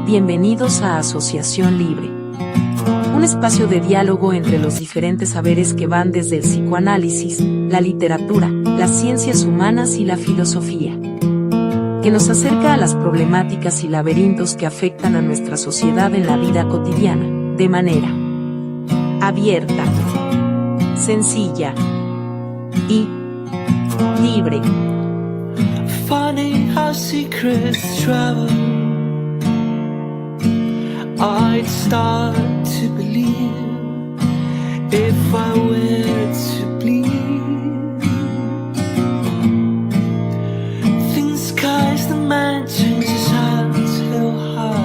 Bienvenidos a Asociación Libre, un espacio de diálogo entre los diferentes saberes que van desde el psicoanálisis, la literatura, las ciencias humanas y la filosofía, que nos acerca a las problemáticas y laberintos que afectan a nuestra sociedad en la vida cotidiana, de manera abierta, sencilla y libre. Funny how secrets travel. I'd start to believe if I were to bleed. Think sky's the man changes hands hill high.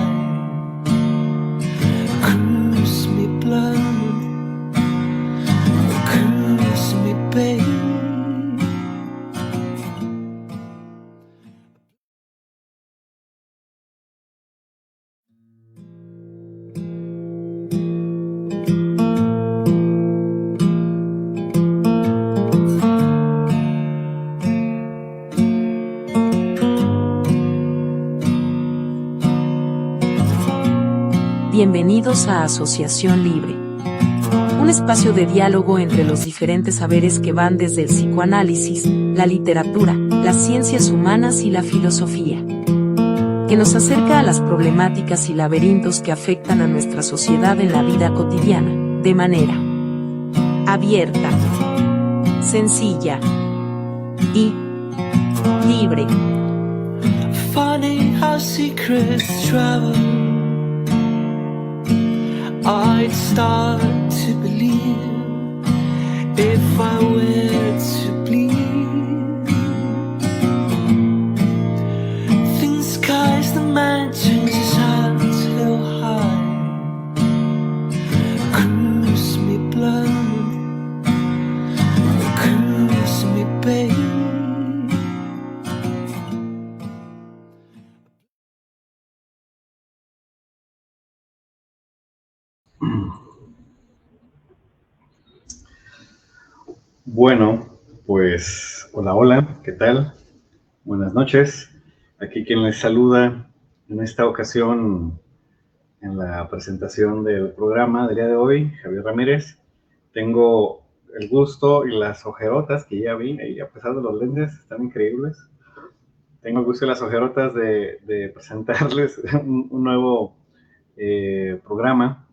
Cruise me blood, cruise me babe. Bienvenidos a Asociación Libre, un espacio de diálogo entre los diferentes saberes que van desde el psicoanálisis, la literatura, las ciencias humanas y la filosofía, que nos acerca a las problemáticas y laberintos que afectan a nuestra sociedad en la vida cotidiana, de manera abierta, sencilla y libre. Funny how secrets travel. I'd start to believe if I were to bleed. Think sky's the man changes hands hill high. Cruise me blood, cruise me babe. Bueno, pues hola, hola, ¿qué tal? Buenas noches. Aquí quien les saluda en esta ocasión en la presentación del programa del día de hoy, Javier Ramírez. Tengo el gusto y las ojerotas que ya vi, y a pesar de los lentes, están increíbles. Tengo el gusto y las ojerotas de presentarles un nuevo programa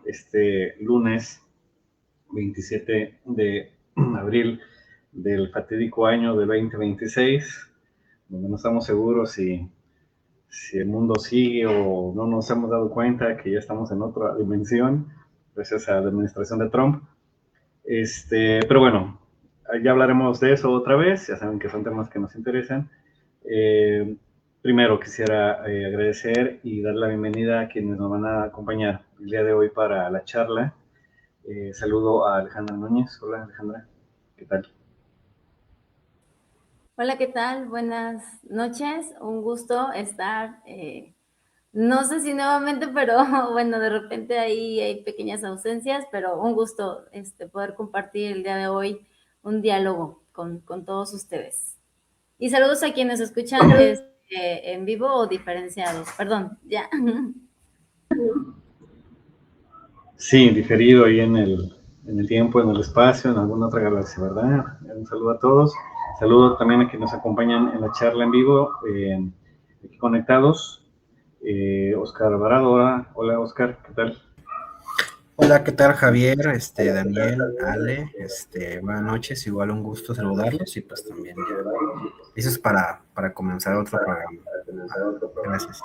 este lunes 27 de abril del fatídico año de 2026, donde no estamos seguros si el mundo sigue o no nos hemos dado cuenta que ya estamos en otra dimensión, gracias a la administración de Trump. Pero bueno, ya hablaremos de eso otra vez, ya saben que son temas que nos interesan. Primero quisiera agradecer y dar la bienvenida a quienes nos van a acompañar el día de hoy para la charla. Saludo a Alejandra Núñez. Hola Alejandra, ¿qué tal? Hola, ¿qué tal? Buenas noches. Un gusto estar, no sé si nuevamente, pero bueno, de repente ahí hay pequeñas ausencias, pero un gusto poder compartir el día de hoy un diálogo con todos ustedes. Y saludos a quienes escuchan en vivo o diferenciados. Perdón, ya. Sí, diferido ahí en el tiempo, en el espacio, en alguna otra galaxia, ¿verdad? Un saludo a todos. Saludo también a quienes nos acompañan en la charla en vivo, aquí conectados. Oscar Alvarado, hola Oscar, ¿qué tal? Hola, ¿qué tal Javier? Daniel, Ale, buenas noches, igual un gusto saludarlos y pues también ya. Eso es para comenzar otro programa. Gracias.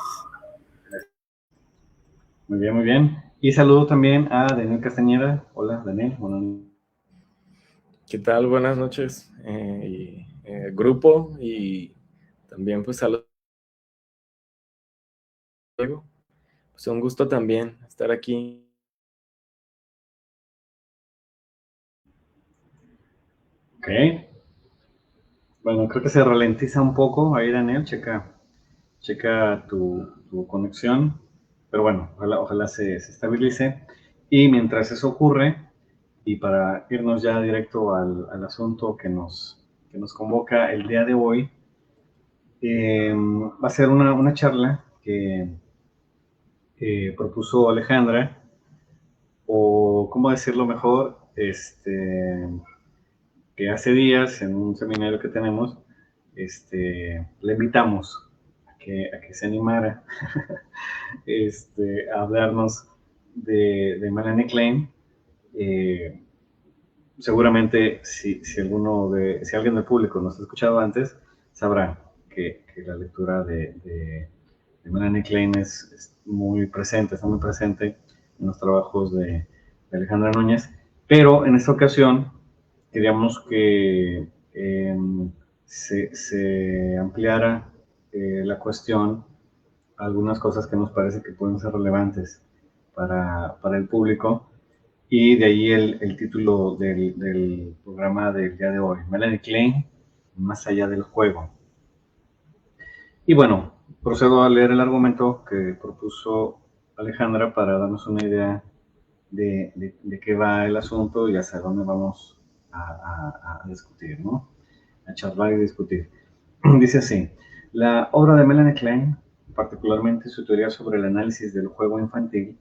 Muy bien, muy bien. Y saludo también a Daniel Castañeda. Hola Daniel, buenas noches. ¿Qué tal? Buenas noches, grupo, y también pues saludos. Pues un gusto también estar aquí. Ok. Bueno, creo que se ralentiza un poco. Ahí Daniel, checa checa tu conexión, pero bueno, ojalá se estabilice. Y mientras eso ocurre, y para irnos ya directo al asunto que nos convoca el día de hoy, va a ser una charla que propuso Alejandra, o cómo decirlo mejor, que hace días en un seminario que tenemos, le invitamos a que se animara a hablarnos de Melanie Klein. Seguramente si alguien del público nos ha escuchado antes, sabrá que la lectura de Melanie Klein es muy presente, está muy presente en los trabajos de Alejandra Núñez, pero en esta ocasión queríamos que se ampliara la cuestión a algunas cosas que nos parece que pueden ser relevantes para el público, y de ahí el título del programa del día de hoy, Melanie Klein, Más allá del juego. Y bueno, procedo a leer el argumento que propuso Alejandra para darnos una idea de qué va el asunto y hacia dónde vamos a discutir, ¿no? A charlar y discutir. Dice así: la obra de Melanie Klein, particularmente su teoría sobre el análisis del juego infantil,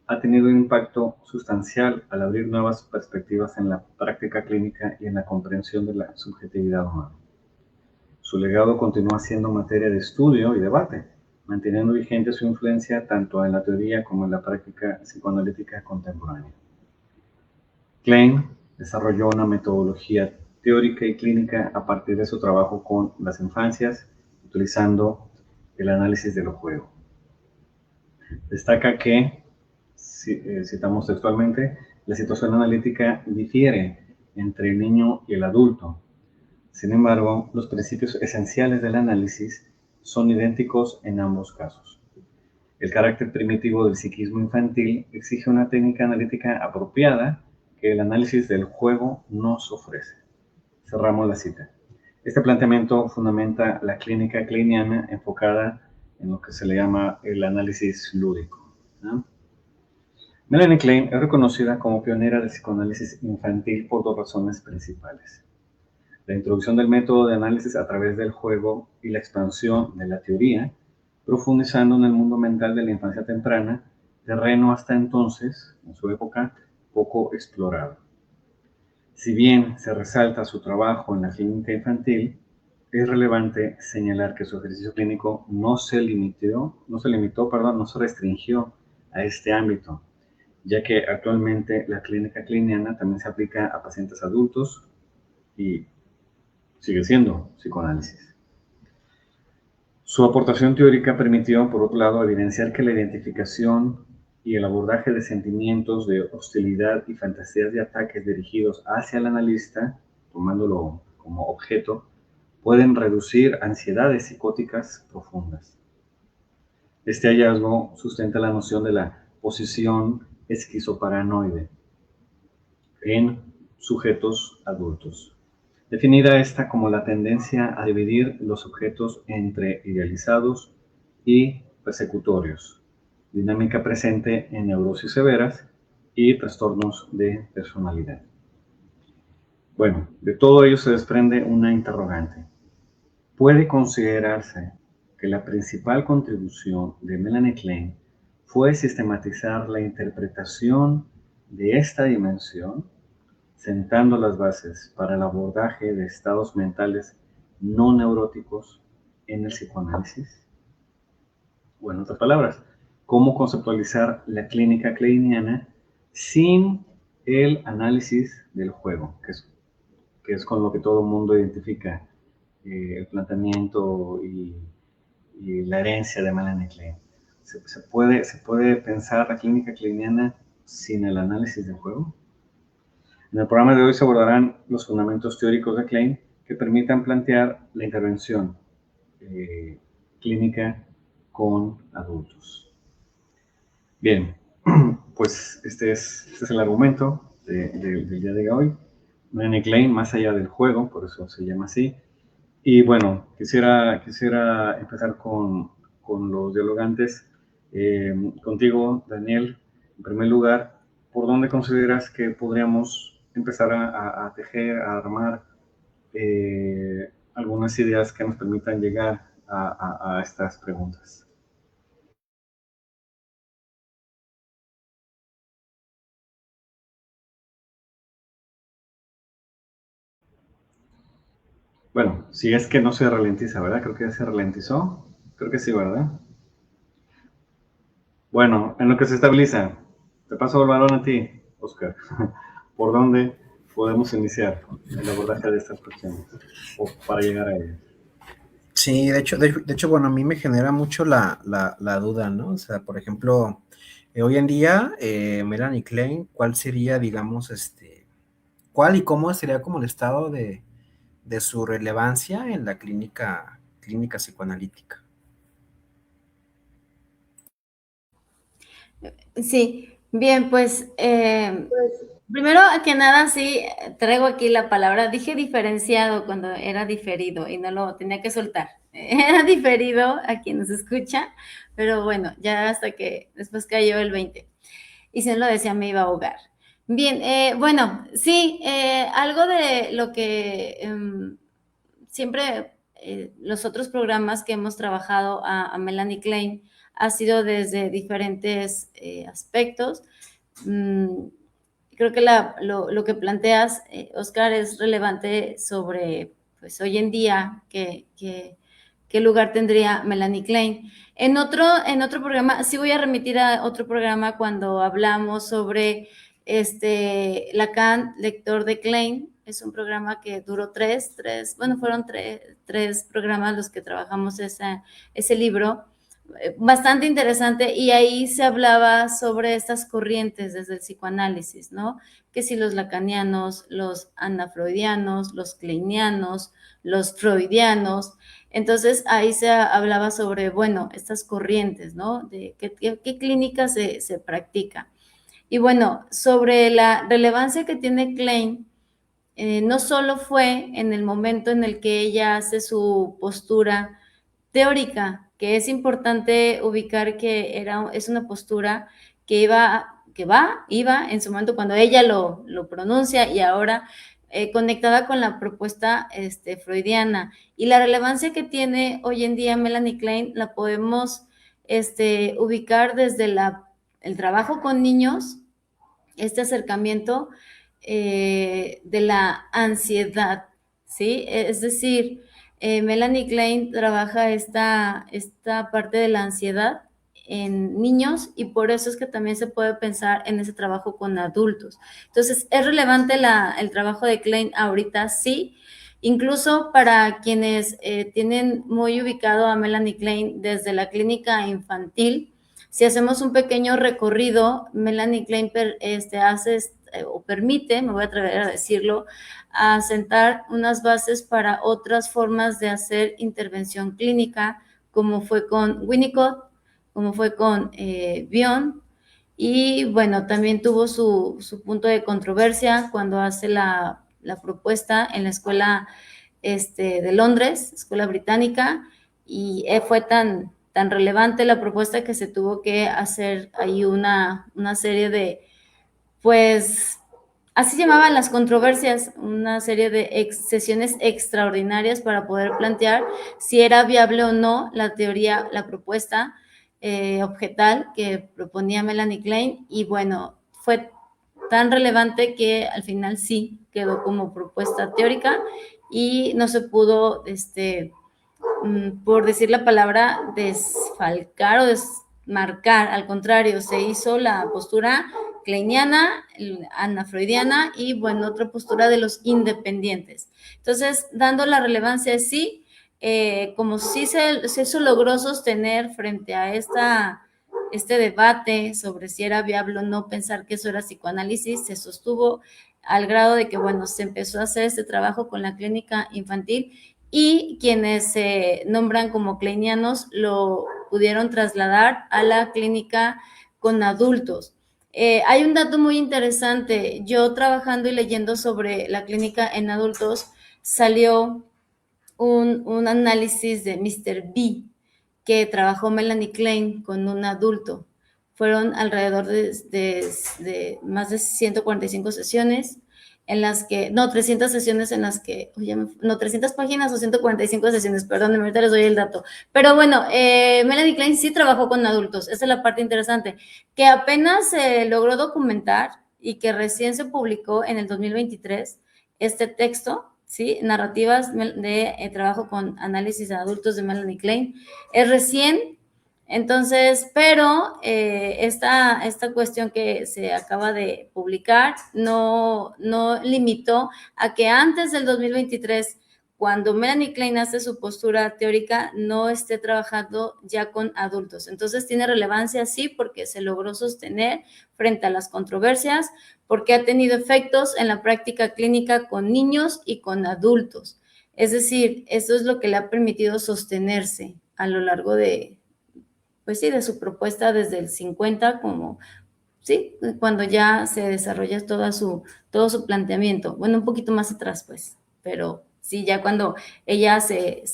ha tenido un impacto sustancial al abrir nuevas perspectivas en la práctica clínica y en la comprensión de la subjetividad humana. Su legado continúa siendo materia de estudio y debate, manteniendo vigente su influencia tanto en la teoría como en la práctica psicoanalítica contemporánea. Klein desarrolló una metodología teórica y clínica a partir de su trabajo con las infancias, utilizando el análisis del juego. Destaca que, citamos textualmente, la situación analítica difiere entre el niño y el adulto. Sin embargo, los principios esenciales del análisis son idénticos en ambos casos. El carácter primitivo del psiquismo infantil exige una técnica analítica apropiada que el análisis del juego nos ofrece. Cerramos la cita. Este planteamiento fundamenta la clínica kleiniana enfocada en lo que se le llama el análisis lúdico, ¿no? Melanie Klein es reconocida como pionera del psicoanálisis infantil por dos razones principales: la introducción del método de análisis a través del juego y la expansión de la teoría, profundizando en el mundo mental de la infancia temprana, terreno hasta entonces, en su época, poco explorado. Si bien se resalta su trabajo en la clínica infantil, es relevante señalar que su ejercicio clínico no se restringió a este ámbito, ya que actualmente la clínica kleiniana también se aplica a pacientes adultos y sigue siendo psicoanálisis. Su aportación teórica permitió, por otro lado, evidenciar que la identificación y el abordaje de sentimientos de hostilidad y fantasías de ataques dirigidos hacia el analista, tomándolo como objeto, pueden reducir ansiedades psicóticas profundas. Este hallazgo sustenta la noción de la posición esquizoparanoide en sujetos adultos, definida esta como la tendencia a dividir los objetos entre idealizados y persecutorios, dinámica presente en neurosis severas y trastornos de personalidad. Bueno, de todo ello se desprende una interrogante. ¿Puede considerarse que la principal contribución de Melanie Klein fue sistematizar la interpretación de esta dimensión, sentando las bases para el abordaje de estados mentales no neuróticos en el psicoanálisis? O en otras palabras, ¿cómo conceptualizar la clínica kleiniana sin el análisis del juego, que es con lo que todo el mundo identifica el planteamiento y la herencia de Melanie Klein? ¿Se puede pensar la clínica kleiniana sin el análisis del juego? En el programa de hoy se abordarán los fundamentos teóricos de Klein que permitan plantear la intervención clínica con adultos. Bien, pues este es el argumento del día de hoy. Melanie Klein, más allá del juego, por eso se llama así. Y bueno, quisiera empezar con los dialogantes. Contigo, Daniel, en primer lugar, ¿por dónde consideras que podríamos empezar a tejer, a armar algunas ideas que nos permitan llegar a estas preguntas? Bueno, si es que no se ralentiza, ¿verdad? Creo que ya se ralentizó. Creo que sí, ¿verdad? Bueno, en lo que se estabiliza, te paso el balón a ti, Oscar. ¿Por dónde podemos iniciar el abordaje de estas cuestiones o para llegar a ellas? Sí, de hecho, bueno, a mí me genera mucho la duda, ¿no? O sea, por ejemplo, hoy en día, Melanie Klein, ¿cuál sería, digamos, cuál y cómo sería como el estado de su relevancia en la clínica psicoanalítica? Sí, bien, pues primero que nada, sí, traigo aquí la palabra, dije diferenciado cuando era diferido y no lo tenía que soltar. Era diferido a quien nos escucha, pero bueno, ya hasta que después cayó el 20 y si no lo decía me iba a ahogar. Bien, bueno, sí, algo de lo que siempre los otros programas que hemos trabajado a Melanie Klein ha sido desde diferentes aspectos. Mm, creo que lo que planteas, Oscar, es relevante sobre, pues, hoy en día, qué lugar tendría Melanie Klein. En otro programa, sí voy a remitir a otro programa cuando hablamos sobre Lacan, lector de Klein. Es un programa que duró fueron tres programas los que trabajamos ese libro, bastante interesante, y ahí se hablaba sobre estas corrientes desde el psicoanálisis, ¿no? Que si los lacanianos, los anafreudianos, los kleinianos, los freudianos. Entonces ahí se hablaba sobre, bueno, estas corrientes, ¿no? De qué clínica se practica. Y bueno, sobre la relevancia que tiene Klein, no solo fue en el momento en el que ella hace su postura teórica, que es importante ubicar que es una postura que iba en su momento cuando ella lo pronuncia, y ahora conectada con la propuesta freudiana. Y la relevancia que tiene hoy en día Melanie Klein la podemos ubicar desde el trabajo con niños, este acercamiento de la ansiedad, ¿sí? Es decir, Melanie Klein trabaja esta parte de la ansiedad en niños, y por eso es que también se puede pensar en ese trabajo con adultos. Entonces, ¿es relevante el trabajo de Klein ahorita? Sí, incluso para quienes tienen muy ubicado a Melanie Klein desde la clínica infantil. Si hacemos un pequeño recorrido, Melanie Klein hace o permite, me voy a atrever a decirlo, a sentar unas bases para otras formas de hacer intervención clínica, como fue con Winnicott, como fue con Bion, y bueno, también tuvo su punto de controversia cuando hace la propuesta en la escuela de Londres, escuela británica, y fue tan relevante la propuesta que se tuvo que hacer ahí una serie de, pues, así llamaban las controversias, una serie de sesiones extraordinarias para poder plantear si era viable o no la teoría, la propuesta objetal que proponía Melanie Klein. Y bueno, fue tan relevante que al final sí quedó como propuesta teórica y no se pudo, por decir la palabra, desfalcar o desmarcar. Al contrario, se hizo la postura kleiniana, anafreudiana y, bueno, otra postura de los independientes. Entonces, dando la relevancia, sí, como sí se logró sostener frente a este debate sobre si era viable o no pensar que eso era psicoanálisis, se sostuvo al grado de que, bueno, se empezó a hacer este trabajo con la clínica infantil, y quienes se nombran como kleinianos lo pudieron trasladar a la clínica con adultos. Hay un dato muy interesante. Yo, trabajando y leyendo sobre la clínica en adultos, salió un análisis de Mr. B que trabajó Melanie Klein con un adulto. Fueron alrededor de más de 145 sesiones en las que, no, 300 sesiones en las que, no, 300 páginas o 145 sesiones, perdón, ahorita les doy el dato. Pero bueno, Melanie Klein sí trabajó con adultos, esa es la parte interesante, que apenas se logró documentar y que recién se publicó en el 2023 este texto, ¿sí? Narrativas de trabajo con análisis de adultos de Melanie Klein. Es recién, entonces, pero esta cuestión que se acaba de publicar no limitó a que antes del 2023, cuando Melanie Klein hace su postura teórica, no esté trabajando ya con adultos. Entonces tiene relevancia, sí, porque se logró sostener frente a las controversias, porque ha tenido efectos en la práctica clínica con niños y con adultos. Es decir, eso es lo que le ha permitido sostenerse a lo largo de, pues sí, de su propuesta desde el 50, como, sí, cuando ya se desarrolla todo su planteamiento. Bueno, un poquito más atrás, pues, pero sí, ya cuando ella se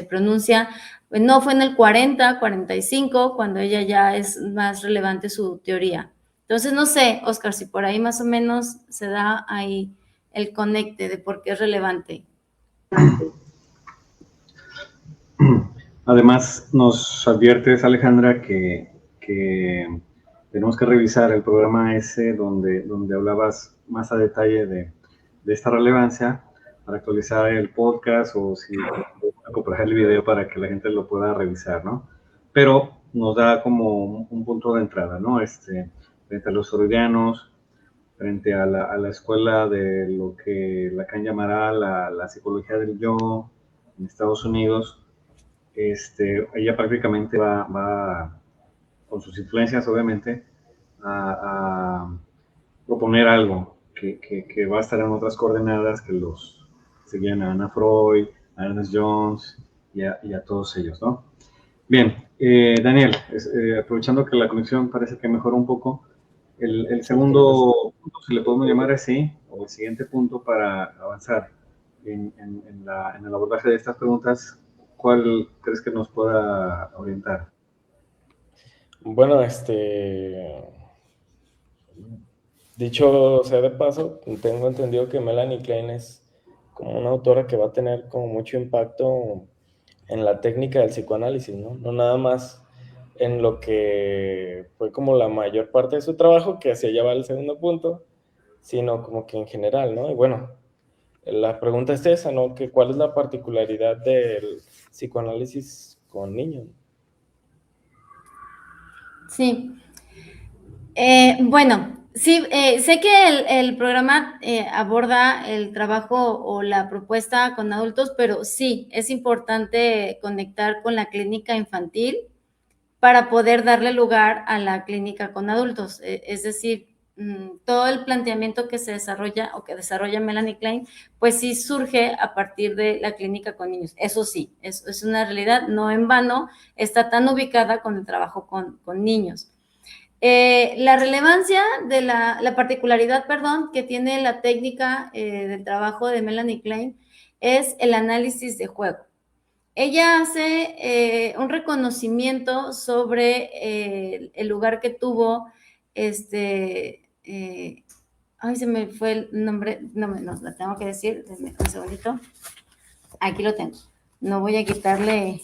pronuncia, no fue en el 40, 45, cuando ella ya es más relevante su teoría. Entonces, no sé, Oscar, si por ahí más o menos se da ahí el conecte de por qué es relevante. Además, nos adviertes, Alejandra, que tenemos que revisar el programa ese donde hablabas más a detalle de esta relevancia para actualizar el podcast o si comprar el video para que la gente lo pueda revisar, ¿no? Pero nos da como un punto de entrada, ¿no? Frente a los freudianos, frente a la escuela de lo que Lacan llamará la psicología del yo en Estados Unidos. Ella prácticamente va con sus influencias, obviamente, a proponer algo que va a estar en otras coordenadas que los seguían a Anna Freud, a Ernest Jones y a todos ellos, ¿no? Bien, Daniel, aprovechando que la conexión parece que mejoró un poco, el segundo punto, si le podemos llamar así, o el siguiente punto para avanzar en el abordaje de estas preguntas, ¿cuál crees que nos pueda orientar? Bueno, dicho sea de paso, tengo entendido que Melanie Klein es como una autora que va a tener como mucho impacto en la técnica del psicoanálisis, ¿no? No nada más en lo que fue como la mayor parte de su trabajo, que hacia allá va el segundo punto, sino como que en general, ¿no? Y bueno, la pregunta es esa, ¿no? Que ¿cuál es la particularidad del psicoanálisis con niños? Sí. Bueno, sí, sé que el programa aborda el trabajo o la propuesta con adultos, pero sí, es importante conectar con la clínica infantil para poder darle lugar a la clínica con adultos. Es decir, todo el planteamiento que se desarrolla o que desarrolla Melanie Klein, pues sí surge a partir de la clínica con niños. Eso sí, es una realidad, no en vano, está tan ubicada con el trabajo con niños. La relevancia de la particularidad, perdón, que tiene la técnica del trabajo de Melanie Klein es el análisis de juego. Ella hace un reconocimiento sobre el lugar que tuvo ay, se me fue el nombre, no, la tengo que decir, un segundito. Aquí lo tengo. No voy a quitarle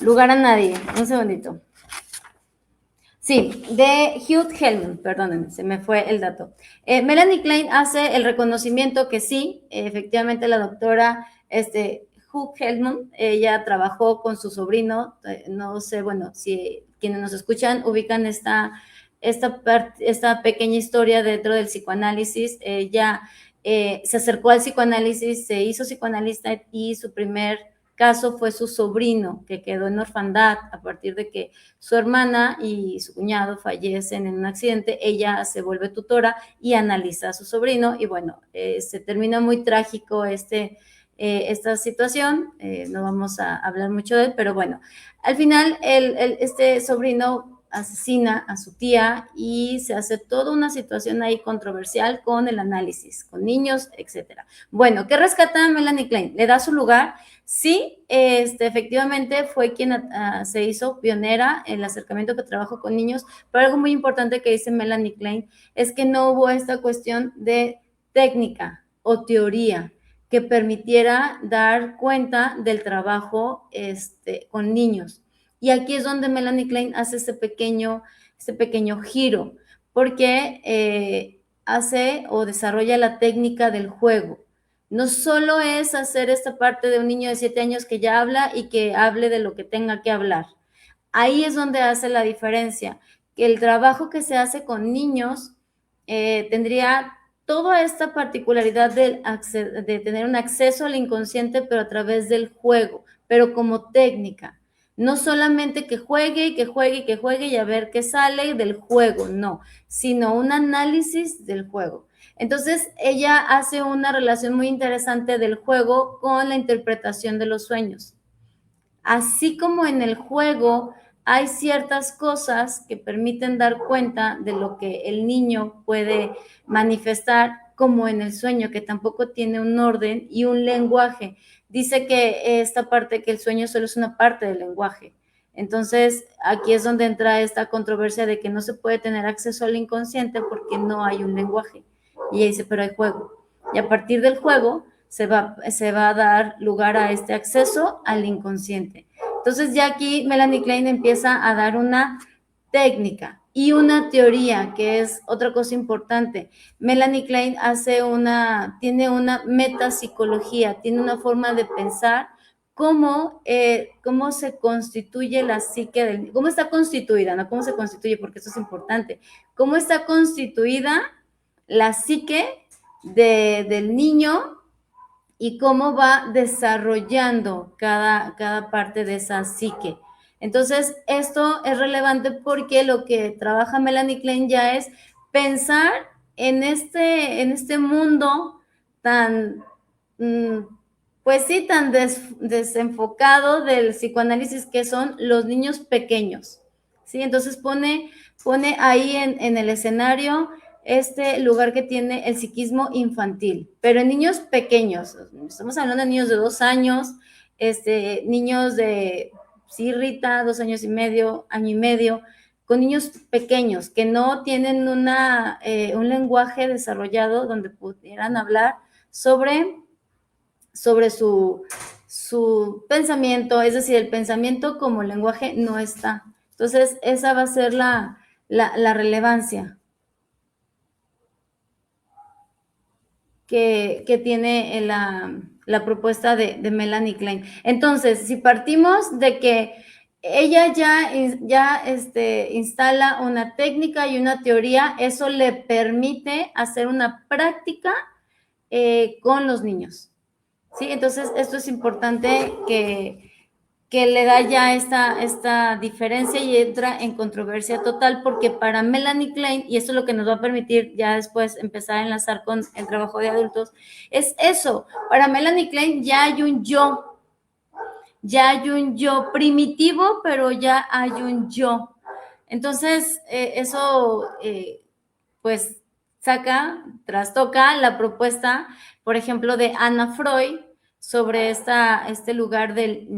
lugar a nadie. Un segundito. Sí, de Hugh Hellman, perdónenme, se me fue el dato. Melanie Klein hace el reconocimiento que sí, efectivamente la doctora Hugh Hellman, ella trabajó con su sobrino, no sé, bueno, si quienes nos escuchan ubican esta pequeña historia dentro del psicoanálisis. Ella se acercó al psicoanálisis, se hizo psicoanalista y su primer caso fue su sobrino, que quedó en orfandad a partir de que su hermana y su cuñado fallecen en un accidente. Ella se vuelve tutora y analiza a su sobrino y bueno, se termina muy trágico esta situación. No vamos a hablar mucho de él, pero bueno, al final este sobrino asesina a su tía y se hace toda una situación ahí controversial con el análisis, con niños, etcétera. Bueno, ¿qué rescata Melanie Klein? Le da su lugar, Sí, efectivamente fue quien se hizo pionera en el acercamiento que trabajó con niños, pero algo muy importante que dice Melanie Klein es que no hubo esta cuestión de técnica o teoría que permitiera dar cuenta del trabajo con niños. Y aquí es donde Melanie Klein hace este pequeño giro, porque hace o desarrolla la técnica del juego. No solo es hacer esta parte de un niño de 7 años que ya habla y que hable de lo que tenga que hablar. Ahí es donde hace la diferencia, que el trabajo que se hace con niños tendría toda esta particularidad de tener un acceso al inconsciente, pero a través del juego, pero como técnica. No solamente que juegue y que juegue y que juegue y a ver qué sale del juego, no, sino un análisis del juego. Entonces, ella hace una relación muy interesante del juego con la interpretación de los sueños. Así como en el juego hay ciertas cosas que permiten dar cuenta de lo que el niño puede manifestar, como en el sueño, que tampoco tiene un orden y un lenguaje. Dice que esta parte, que el sueño solo es una parte del lenguaje. Entonces, aquí es donde entra esta controversia de que no se puede tener acceso al inconsciente porque no hay un lenguaje. Y ella dice, pero hay juego. Y a partir del juego se va a dar lugar a este acceso al inconsciente. Entonces ya aquí Melanie Klein empieza a dar una técnica y una teoría, que es otra cosa importante. Melanie Klein tiene una metapsicología, tiene una forma de pensar cómo se constituye la psique, cómo está constituida, no cómo se constituye, porque eso es importante, cómo está constituida la psique del niño y cómo va desarrollando cada parte de esa psique. Entonces, esto es relevante porque lo que trabaja Melanie Klein ya es pensar en este mundo tan, pues sí, tan desenfocado del psicoanálisis, que son los niños pequeños, ¿sí? Entonces pone ahí en el escenario este lugar que tiene el psiquismo infantil, pero en niños pequeños. Estamos hablando de niños de 2 años, niños de, sí, Rita, 2 años y medio, año y medio, con niños pequeños que no tienen un lenguaje desarrollado donde pudieran hablar sobre su pensamiento, es decir, el pensamiento como lenguaje no está. Entonces, esa va a ser la relevancia que tiene la propuesta de Melanie Klein. Entonces, si partimos de que ella ya instala una técnica y una teoría, eso le permite hacer una práctica con los niños, ¿sí? Entonces, esto es importante que le da ya esta diferencia y entra en controversia total, porque para Melanie Klein, y esto es lo que nos va a permitir ya después empezar a enlazar con el trabajo de adultos, es eso. Para Melanie Klein ya hay un yo primitivo, pero ya hay un yo. Entonces, eso pues trastoca la propuesta, por ejemplo, de Anna Freud sobre este lugar del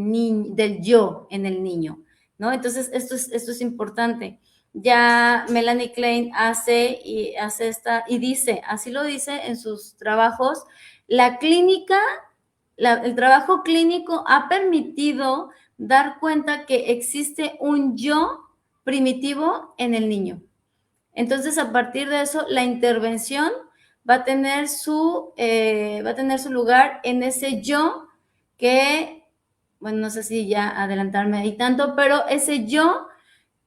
yo en el niño, ¿no? Entonces, esto es importante. Ya Melanie Klein hace y dice, así lo dice en sus trabajos, la clínica, el trabajo clínico ha permitido dar cuenta que existe un yo primitivo en el niño. Entonces, a partir de eso, la intervención va a tener su lugar en ese yo que, bueno, no sé si ya adelantarme ahí tanto, pero ese yo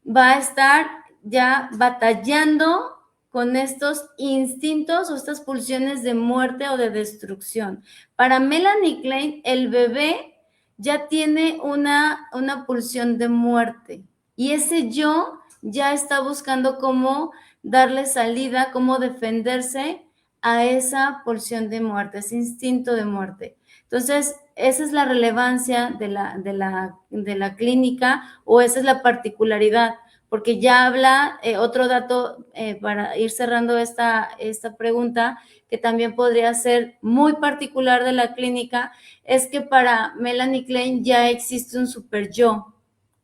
va a estar ya batallando con estos instintos o estas pulsiones de muerte o de destrucción. Para Melanie Klein, el bebé ya tiene una pulsión de muerte y ese yo ya está buscando cómo darle salida, cómo defenderse a esa pulsión de muerte, ese instinto de muerte. Entonces, esa es la relevancia de la clínica, o esa es la particularidad, porque ya habla, otro dato para ir cerrando esta pregunta, que también podría ser muy particular de la clínica, es que para Melanie Klein ya existe un super yo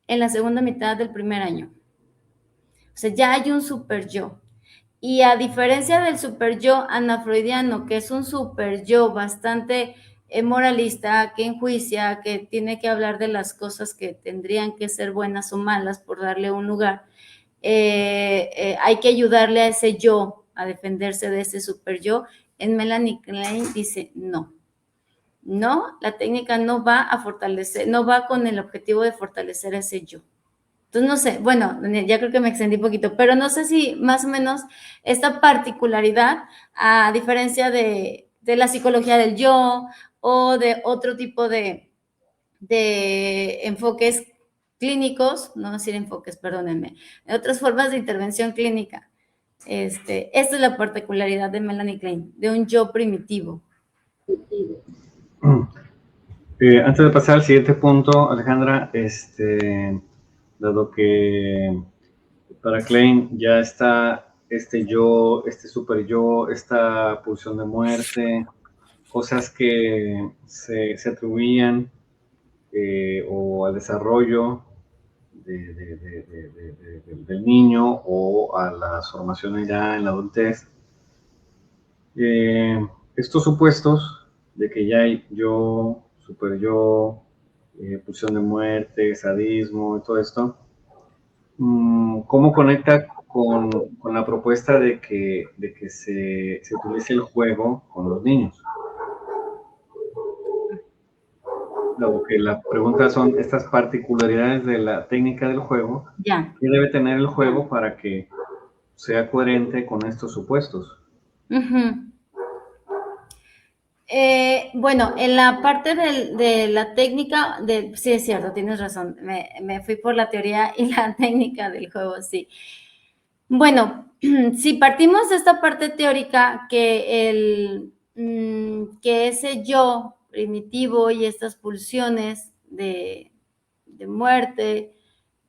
en la segunda mitad del primer año. O sea, ya hay un super yo. Y a diferencia del super yo anafreudiano, que es un super yo bastante moralista, que enjuicia, que tiene que hablar de las cosas que tendrían que ser buenas o malas por darle un lugar, hay que ayudarle a ese yo a defenderse de ese super yo. En Melanie Klein dice no. No, la técnica no va a fortalecer, no va con el objetivo de fortalecer ese yo. Entonces, no sé, bueno, ya creo que me extendí un poquito, pero no sé si más o menos esta particularidad, a diferencia de la psicología del yo o de otro tipo de enfoques clínicos, no decir enfoques, perdónenme, de otras formas de intervención clínica. Esta es la particularidad de Melanie Klein, de un yo primitivo. Antes de pasar al siguiente punto, Alejandra, dado que para Klein ya está este yo, este super yo, esta pulsión de muerte, cosas que se atribuían o al desarrollo del niño o a las formaciones ya en la adultez. Estos supuestos de que ya hay yo, super yo, pulsión de muerte, sadismo y todo esto, ¿cómo conecta con la propuesta de que se utilice el juego con los niños? Dado que la pregunta son estas particularidades de la técnica del juego, Ya. ¿qué debe tener el juego para que sea coherente con estos supuestos? Bueno, en la parte de la técnica, sí es cierto, tienes razón, me fui por la teoría y la técnica del juego, sí. Bueno, si partimos de esta parte teórica, que ese yo primitivo y estas pulsiones de muerte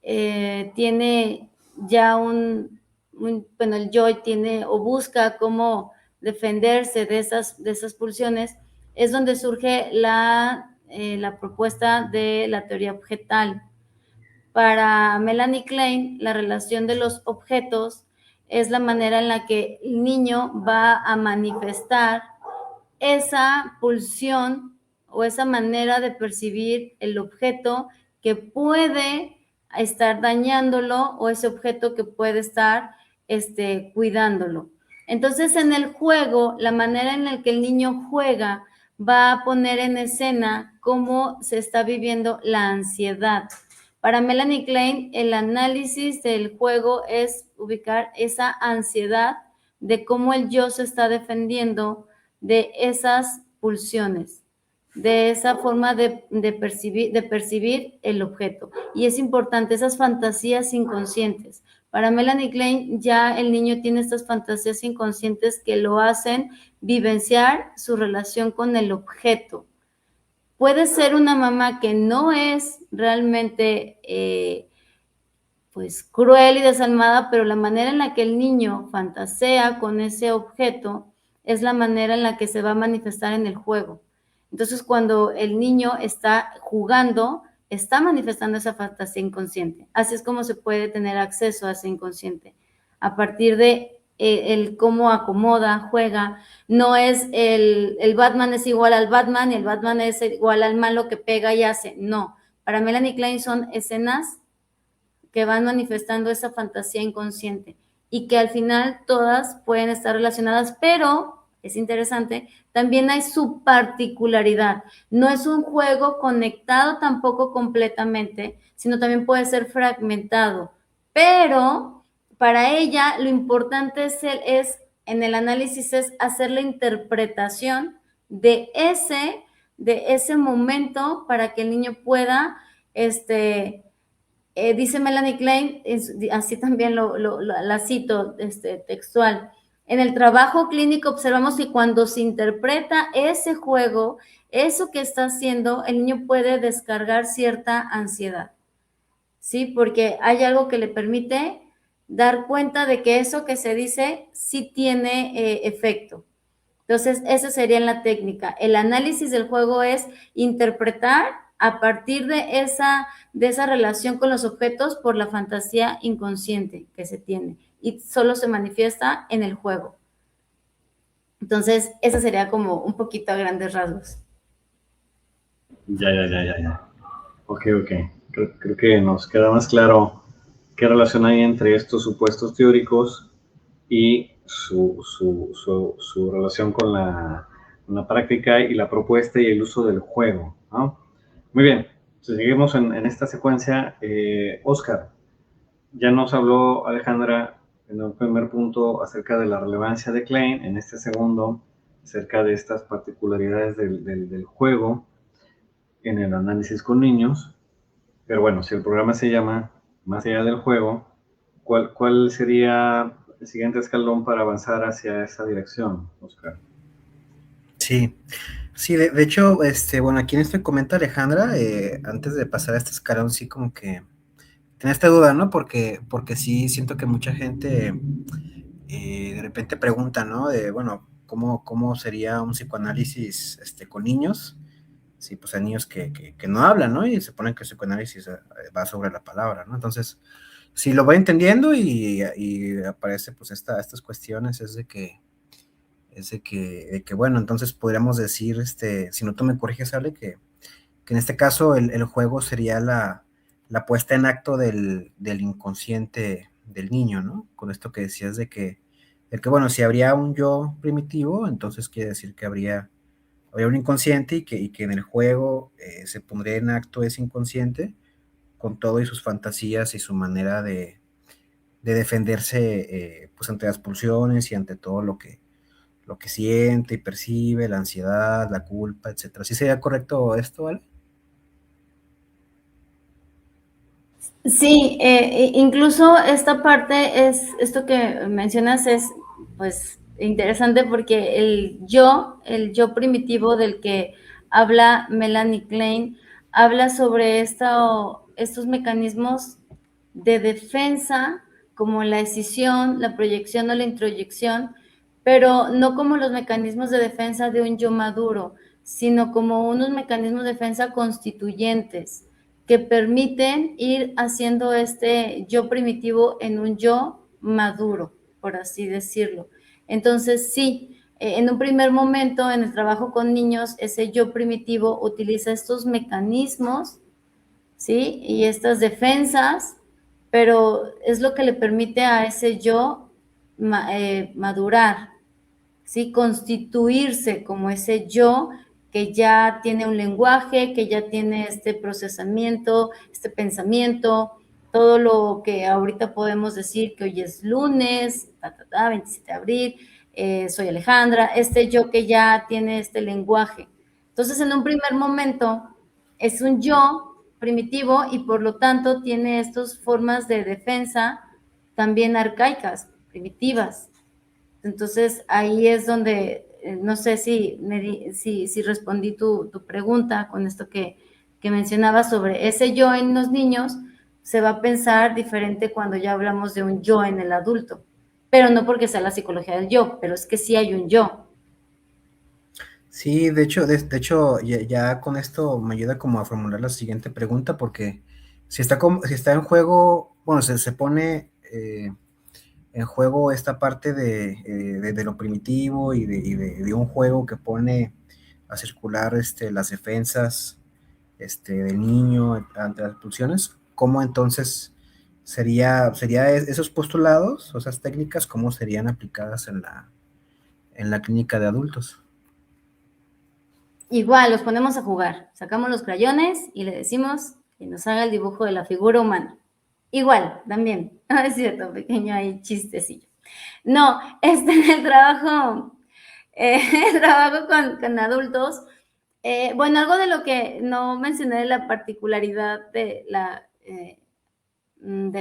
tiene ya bueno, el yo tiene o busca cómo defenderse de esas pulsiones, es donde surge la propuesta de la teoría objetal. Para Melanie Klein, la relación de los objetos es la manera en la que el niño va a manifestar esa pulsión o esa manera de percibir el objeto que puede estar dañándolo o ese objeto que puede estar cuidándolo. Entonces, en el juego, la manera en la que el niño juega va a poner en escena cómo se está viviendo la ansiedad. Para Melanie Klein, el análisis del juego es ubicar esa ansiedad de cómo el yo se está defendiendo de esas pulsiones, de esa forma de percibir el objeto. Y es importante, esas fantasías inconscientes. Para Melanie Klein, ya el niño tiene estas fantasías inconscientes que lo hacen vivenciar su relación con el objeto. Puede ser una mamá que no es realmente pues cruel y desalmada, pero la manera en la que el niño fantasea con ese objeto es la manera en la que se va a manifestar en el juego. Entonces, cuando el niño está jugando, está manifestando esa fantasía inconsciente. Así es como se puede tener acceso a ese inconsciente. A partir de el cómo acomoda, juega. No es el Batman es igual al Batman y el Batman es igual al malo que pega y hace. No. Para Melanie Klein son escenas que van manifestando esa fantasía inconsciente y que al final todas pueden estar relacionadas, pero es interesante, también hay su particularidad. No es un juego conectado tampoco completamente, sino también puede ser fragmentado. Pero para ella lo importante es en el análisis es hacer la interpretación de ese momento para que el niño pueda dice Melanie Klein, así también la cito textual. En el trabajo clínico observamos que cuando se interpreta ese juego, eso que está haciendo, el niño puede descargar cierta ansiedad. ¿sí? Porque hay algo que le permite dar cuenta de que eso que se dice sí tiene efecto. Entonces, esa sería la técnica. El análisis del juego es interpretar a partir de esa relación con los objetos por la fantasía inconsciente que se tiene y solo se manifiesta en el juego. Entonces, esa sería como un poquito a grandes rasgos. Ya. Ok. Creo que nos queda más claro qué relación hay entre estos supuestos teóricos y su relación con la práctica y la propuesta y el uso del juego, ¿no? Muy bien, entonces seguimos en esta secuencia. Oscar, ya nos habló Alejandra en un primer punto acerca de la relevancia de Klein, en este segundo acerca de estas particularidades del juego en el análisis con niños. Pero bueno, si el programa se llama Más allá del juego, ¿cuál sería el siguiente escalón para avanzar hacia esa dirección, Oscar? Sí, sí, de hecho, bueno, aquí en esto comenta Alejandra, antes de pasar a este escalón, sí como que tenía esta duda, ¿no? Porque sí siento que mucha gente de repente pregunta, ¿no? De, bueno, ¿cómo sería un psicoanálisis con niños? Sí, pues hay niños que no hablan, ¿no? Y se ponen que el psicoanálisis va sobre la palabra, ¿no? Entonces, si lo va entendiendo y aparece pues estas cuestiones, es de que, bueno, entonces podríamos decir, si no tú me corriges, Ale, que en este caso el juego sería la puesta en acto del inconsciente del niño, ¿no? Con esto que decías de que bueno, si habría un yo primitivo, entonces quiere decir que habría un inconsciente y que en el juego se pondría en acto ese inconsciente con todo y sus fantasías y su manera de defenderse pues ante las pulsiones y ante todo lo que siente y percibe, la ansiedad, la culpa, etcétera. ¿Sí sería correcto esto, ¿vale? Sí, incluso esta parte esto que mencionas es pues interesante porque el yo primitivo del que habla Melanie Klein, habla sobre estos mecanismos de defensa como la escisión, la proyección o la introyección, pero no como los mecanismos de defensa de un yo maduro, sino como unos mecanismos de defensa constituyentes que permiten ir haciendo este yo primitivo en un yo maduro, por así decirlo. Entonces, sí, en un primer momento en el trabajo con niños, ese yo primitivo utiliza estos mecanismos, ¿sí? Y estas defensas, pero es lo que le permite a ese yo madurar, ¿sí? Constituirse como ese yo que ya tiene un lenguaje, que ya tiene este procesamiento, este pensamiento, todo lo que ahorita podemos decir que hoy es lunes, 27 de abril, soy Alejandra, este yo que ya tiene este lenguaje. Entonces, en un primer momento, es un yo primitivo y por lo tanto tiene estas formas de defensa también arcaicas, primitivas. Entonces, ahí es donde, no sé si respondí tu pregunta con esto que mencionabas sobre ese yo en los niños, se va a pensar diferente cuando ya hablamos de un yo en el adulto, pero no porque sea la psicología del yo, pero es que sí hay un yo. Sí, de hecho ya con esto me ayuda como a formular la siguiente pregunta, porque si está en juego, bueno, se pone en juego esta parte de lo primitivo y de un juego que pone a circular las defensas del niño ante las pulsiones. ¿Cómo entonces sería esos postulados o esas técnicas, cómo serían aplicadas en la clínica de adultos? Igual, los ponemos a jugar, sacamos los crayones y le decimos que nos haga el dibujo de la figura humana. Igual, también, no es cierto, pequeño ahí chistecillo. No, en el trabajo, el trabajo con adultos, bueno, algo de lo que no mencioné de la particularidad de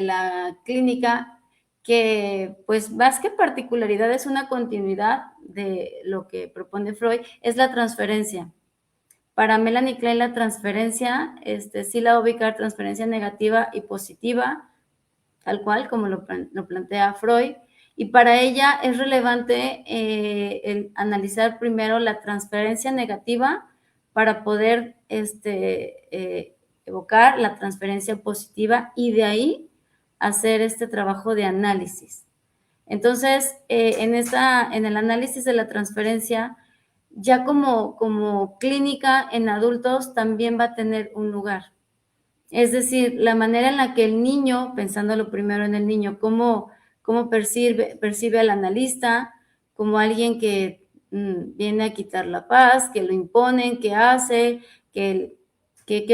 la clínica, que pues más que particularidad es una continuidad de lo que propone Freud, es la transferencia. Para Melanie Klein la transferencia, sí la va a ubicar transferencia negativa y positiva, tal cual como lo plantea Freud, y para ella es relevante el analizar primero la transferencia negativa para poder evocar la transferencia positiva y de ahí hacer este trabajo de análisis. Entonces, en el análisis de la transferencia, ya como clínica en adultos también va a tener un lugar. Es decir, la manera en la que el niño, pensándolo primero en el niño, cómo percibe al analista como alguien que viene a quitar la paz, que lo imponen, que hace, qué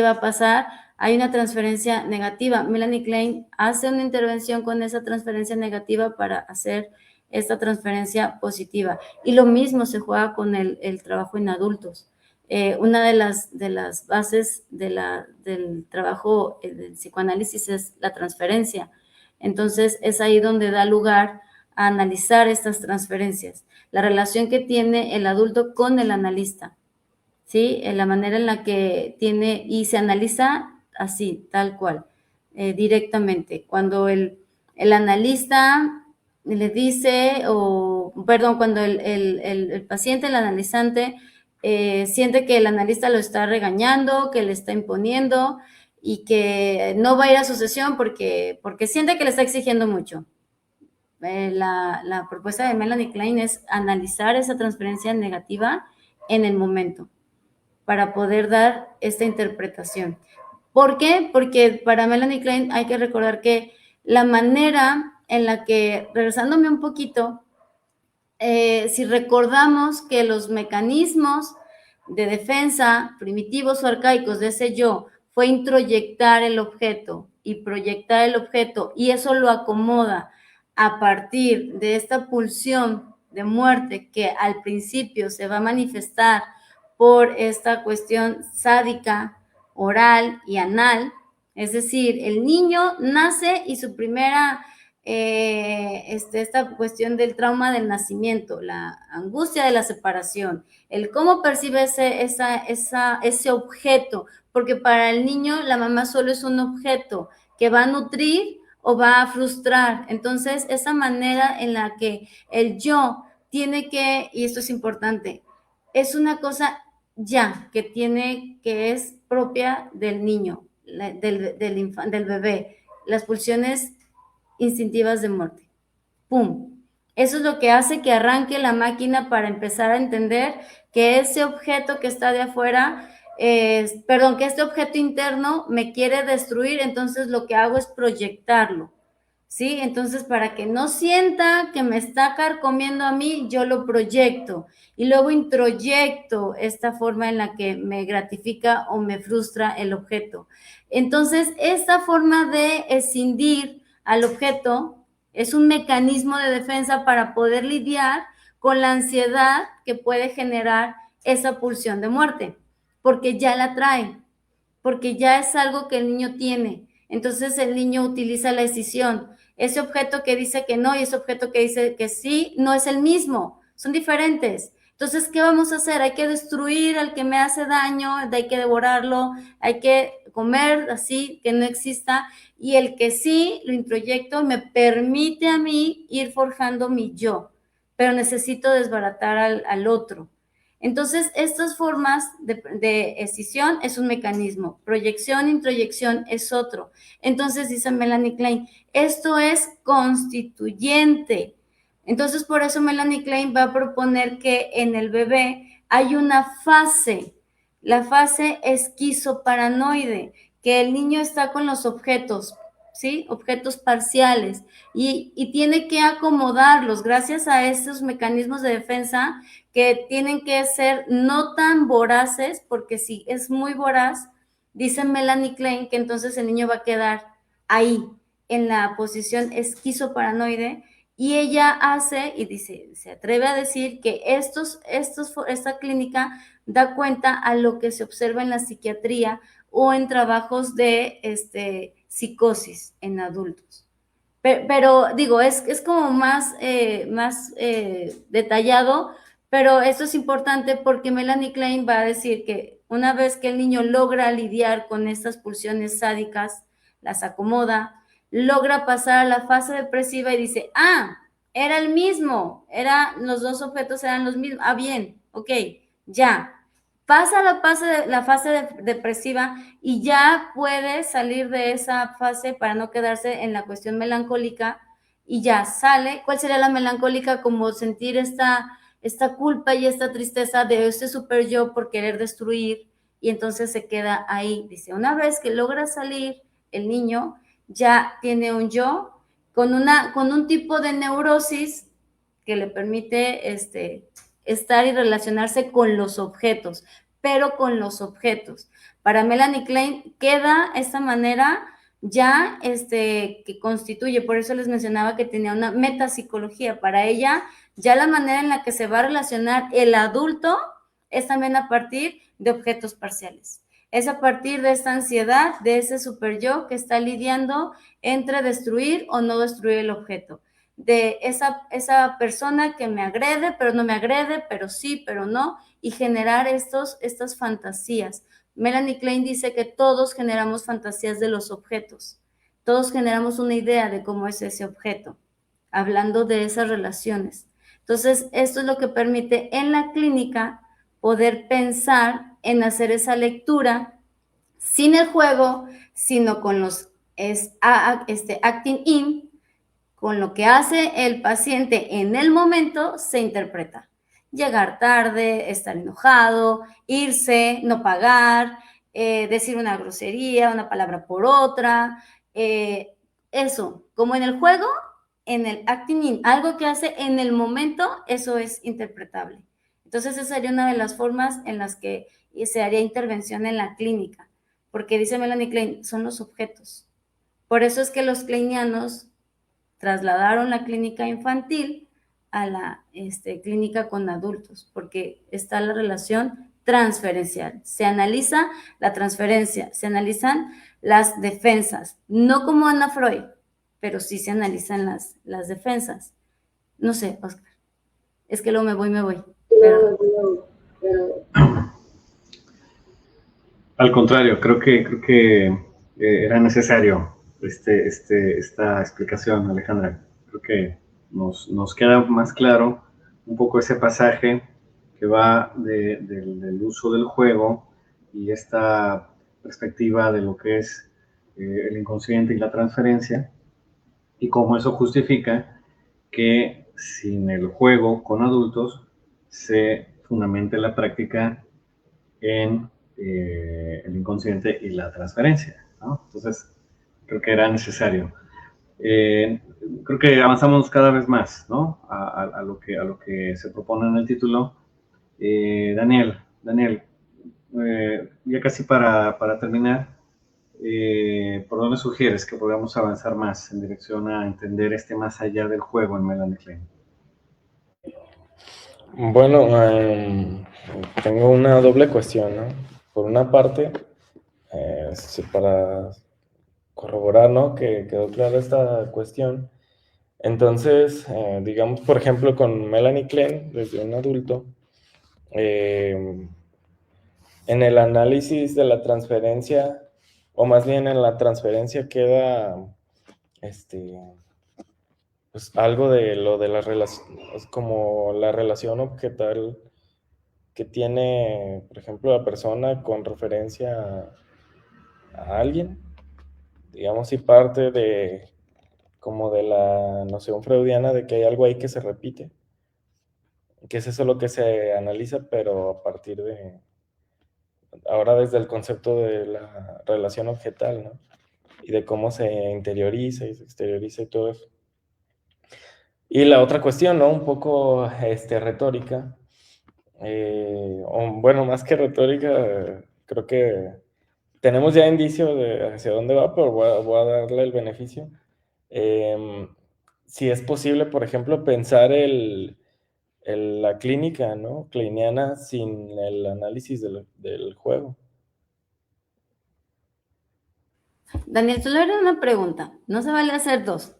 va a pasar. Hay una transferencia negativa. Melanie Klein hace una intervención con esa transferencia negativa para hacer esta transferencia positiva. Y lo mismo se juega con el trabajo en adultos. Una de las bases del trabajo del psicoanálisis es la transferencia. Entonces, es ahí donde da lugar a analizar estas transferencias, la relación que tiene el adulto con el analista, ¿sí? La manera en la que tiene, y se analiza así, tal cual, directamente. Cuando el analista le dice, cuando el paciente, el analizante, siente que el analista lo está regañando, que le está imponiendo y que no va a ir a su sesión porque siente que le está exigiendo mucho. La propuesta de Melanie Klein es analizar esa transferencia negativa en el momento para poder dar esta interpretación. ¿Por qué? Porque para Melanie Klein hay que recordar que la manera en la que, regresándome un poquito, si recordamos que los mecanismos de defensa primitivos o arcaicos de ese yo fue introyectar el objeto y proyectar el objeto, y eso lo acomoda a partir de esta pulsión de muerte que al principio se va a manifestar por esta cuestión sádica, oral y anal. Es decir, el niño nace y su primera esta cuestión del trauma del nacimiento, la angustia de la separación, el cómo percibe ese objeto, porque para el niño la mamá solo es un objeto que va a nutrir o va a frustrar. Entonces, esa manera en la que el yo tiene que, y esto es importante, es una cosa ya que es propia del niño, del bebé, las pulsiones instintivas de muerte. ¡Pum! Eso es lo que hace que arranque la máquina para empezar a entender que ese objeto que está de afuera, que este objeto interno me quiere destruir, entonces lo que hago es proyectarlo, ¿sí? Entonces, para que no sienta que me está carcomiendo a mí, yo lo proyecto y luego introyecto esta forma en la que me gratifica o me frustra el objeto. Entonces, esta forma de escindir al objeto es un mecanismo de defensa para poder lidiar con la ansiedad que puede generar esa pulsión de muerte, porque ya la trae, porque ya es algo que el niño tiene. Entonces el niño utiliza la escisión. Ese objeto que dice que no y ese objeto que dice que sí, no es el mismo, son diferentes. Entonces, ¿qué vamos a hacer? Hay que destruir al que me hace daño, hay que devorarlo, hay que comer así, que no exista, y el que sí lo introyecto me permite a mí ir forjando mi yo, pero necesito desbaratar al otro. Entonces, estas formas de escisión es un mecanismo, proyección, introyección es otro. Entonces, dice Melanie Klein, esto es constituyente. Entonces, por eso Melanie Klein va a proponer que en el bebé hay una fase, la fase esquizoparanoide, que el niño está con los objetos, ¿sí? Objetos parciales, y tiene que acomodarlos gracias a estos mecanismos de defensa que tienen que ser no tan voraces, porque si es muy voraz, dice Melanie Klein que entonces el niño va a quedar ahí, en la posición esquizoparanoide, y ella hace, y dice, se atreve a decir que esta clínica da cuenta a lo que se observa en la psiquiatría o en trabajos de psicosis en adultos. Pero digo, es como más detallado, pero esto es importante porque Melanie Klein va a decir que una vez que el niño logra lidiar con estas pulsiones sádicas, las acomoda, logra pasar a la fase depresiva y dice, era el mismo, los dos objetos eran los mismos, bien, ok, ya. Pasa la fase depresiva y ya puede salir de esa fase para no quedarse en la cuestión melancólica y ya sale. ¿Cuál sería la melancólica? Como sentir esta culpa y esta tristeza de este super yo por querer destruir, y entonces se queda ahí. Dice, una vez que logra salir el niño, ya tiene un yo con un tipo de neurosis que le permite estar y relacionarse con los objetos, pero con los objetos. Para Melanie Klein queda esta manera ya que constituye, por eso les mencionaba que tenía una metapsicología. Para ella, ya la manera en la que se va a relacionar el adulto es también a partir de objetos parciales. Es a partir de esta ansiedad, de ese super yo que está lidiando entre destruir o no destruir el objeto. De esa persona que me agrede, pero no me agrede, pero sí, pero no, y generar estas fantasías. Melanie Klein dice que todos generamos fantasías de los objetos. Todos generamos una idea de cómo es ese objeto, hablando de esas relaciones. Entonces, esto es lo que permite en la clínica poder pensar en hacer esa lectura sin el juego, sino con los acting in, con lo que hace el paciente en el momento, se interpreta. Llegar tarde, estar enojado, irse, no pagar, decir una grosería, una palabra por otra, eso, como en el juego, en el acting in, algo que hace en el momento, eso es interpretable. Entonces, esa sería una de las formas en las que se haría intervención en la clínica, porque dice Melanie Klein, son los objetos. Por eso es que los kleinianos trasladaron la clínica infantil a la clínica con adultos, porque está la relación transferencial. Se analiza la transferencia, se analizan las defensas, no como Ana Freud, pero sí se analizan las defensas. No sé, Oscar, es que luego me voy. Pero... Al contrario, creo que era necesario esta explicación, Alejandra. Creo que nos queda más claro un poco ese pasaje que va del uso del juego y esta perspectiva de lo que es el inconsciente y la transferencia, y cómo eso justifica que sin el juego con adultos se fundamente la práctica en el inconsciente y la transferencia, ¿no? Entonces, creo que era necesario. Creo que avanzamos cada vez más, ¿no? A lo que se propone en el título. Daniel, ya casi para terminar, ¿por dónde sugieres que podamos avanzar más en dirección a entender más allá del juego en Melanie Klein? Bueno, tengo una doble cuestión, ¿no? Por una parte, para corroborar, ¿no?, que quedó clara esta cuestión. Entonces, digamos, por ejemplo, con Melanie Klein, desde un adulto, en el análisis de la transferencia, o más bien en la transferencia queda pues algo de lo de la relación, como la relación objetal que tiene, por ejemplo, la persona con referencia a alguien, digamos, si parte de como de la noción freudiana de que hay algo ahí que se repite, que es eso lo que se analiza, pero a partir de, ahora desde el concepto de la relación objetal, ¿no? Y de cómo se interioriza y se exterioriza y todo eso. Y la otra cuestión, ¿no?, un poco retórica, bueno, más que retórica, creo que tenemos ya indicio de hacia dónde va, pero voy a darle el beneficio. Si es posible, por ejemplo, pensar la clínica, ¿no?, kleiniana sin el análisis del juego. Daniel, solo era una pregunta. No se vale hacer dos.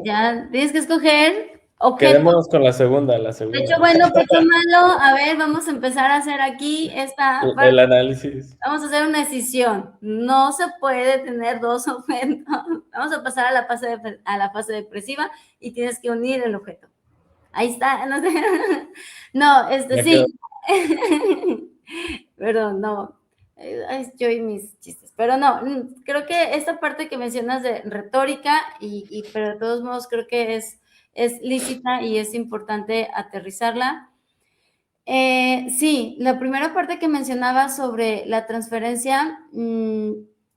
Ya tienes que escoger Objeto. Quedémonos con la segunda, Pecho bueno, pecho malo. A ver, vamos a empezar a hacer aquí esta parte. El análisis. Vamos a hacer una decisión. No se puede tener dos objetos. Vamos a pasar a la fase depresiva y tienes que unir el objeto. Ahí está. No, sé. No sí. Perdón, no. Yo y mis chistes. Pero no, creo que esta parte que mencionas de retórica, pero de todos modos creo que es lícita y es importante aterrizarla. Sí, la primera parte que mencionaba sobre la transferencia,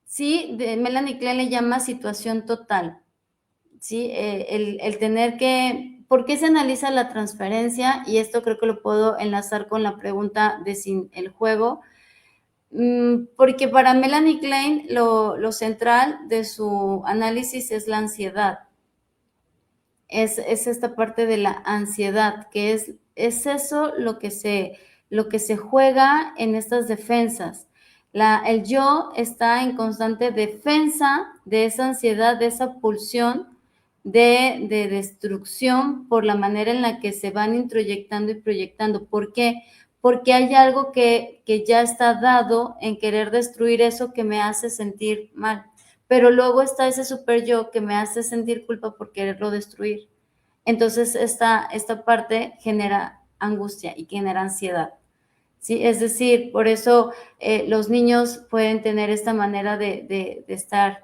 sí, Melanie Klein le llama situación total, ¿sí? El tener que, ¿por qué se analiza la transferencia? Y esto creo que lo puedo enlazar con la pregunta de sin el juego, porque para Melanie Klein lo central de su análisis es la ansiedad. Es esta parte de la ansiedad, que es eso lo que se juega en estas defensas. El yo está en constante defensa de esa ansiedad, de esa pulsión de destrucción por la manera en la que se van introyectando y proyectando. ¿Por qué? Porque hay algo que ya está dado en querer destruir eso que me hace sentir mal. Pero luego está ese super yo que me hace sentir culpa por quererlo destruir. Entonces, esta parte genera angustia y genera ansiedad, ¿sí? Es decir, por eso los niños pueden tener esta manera de estar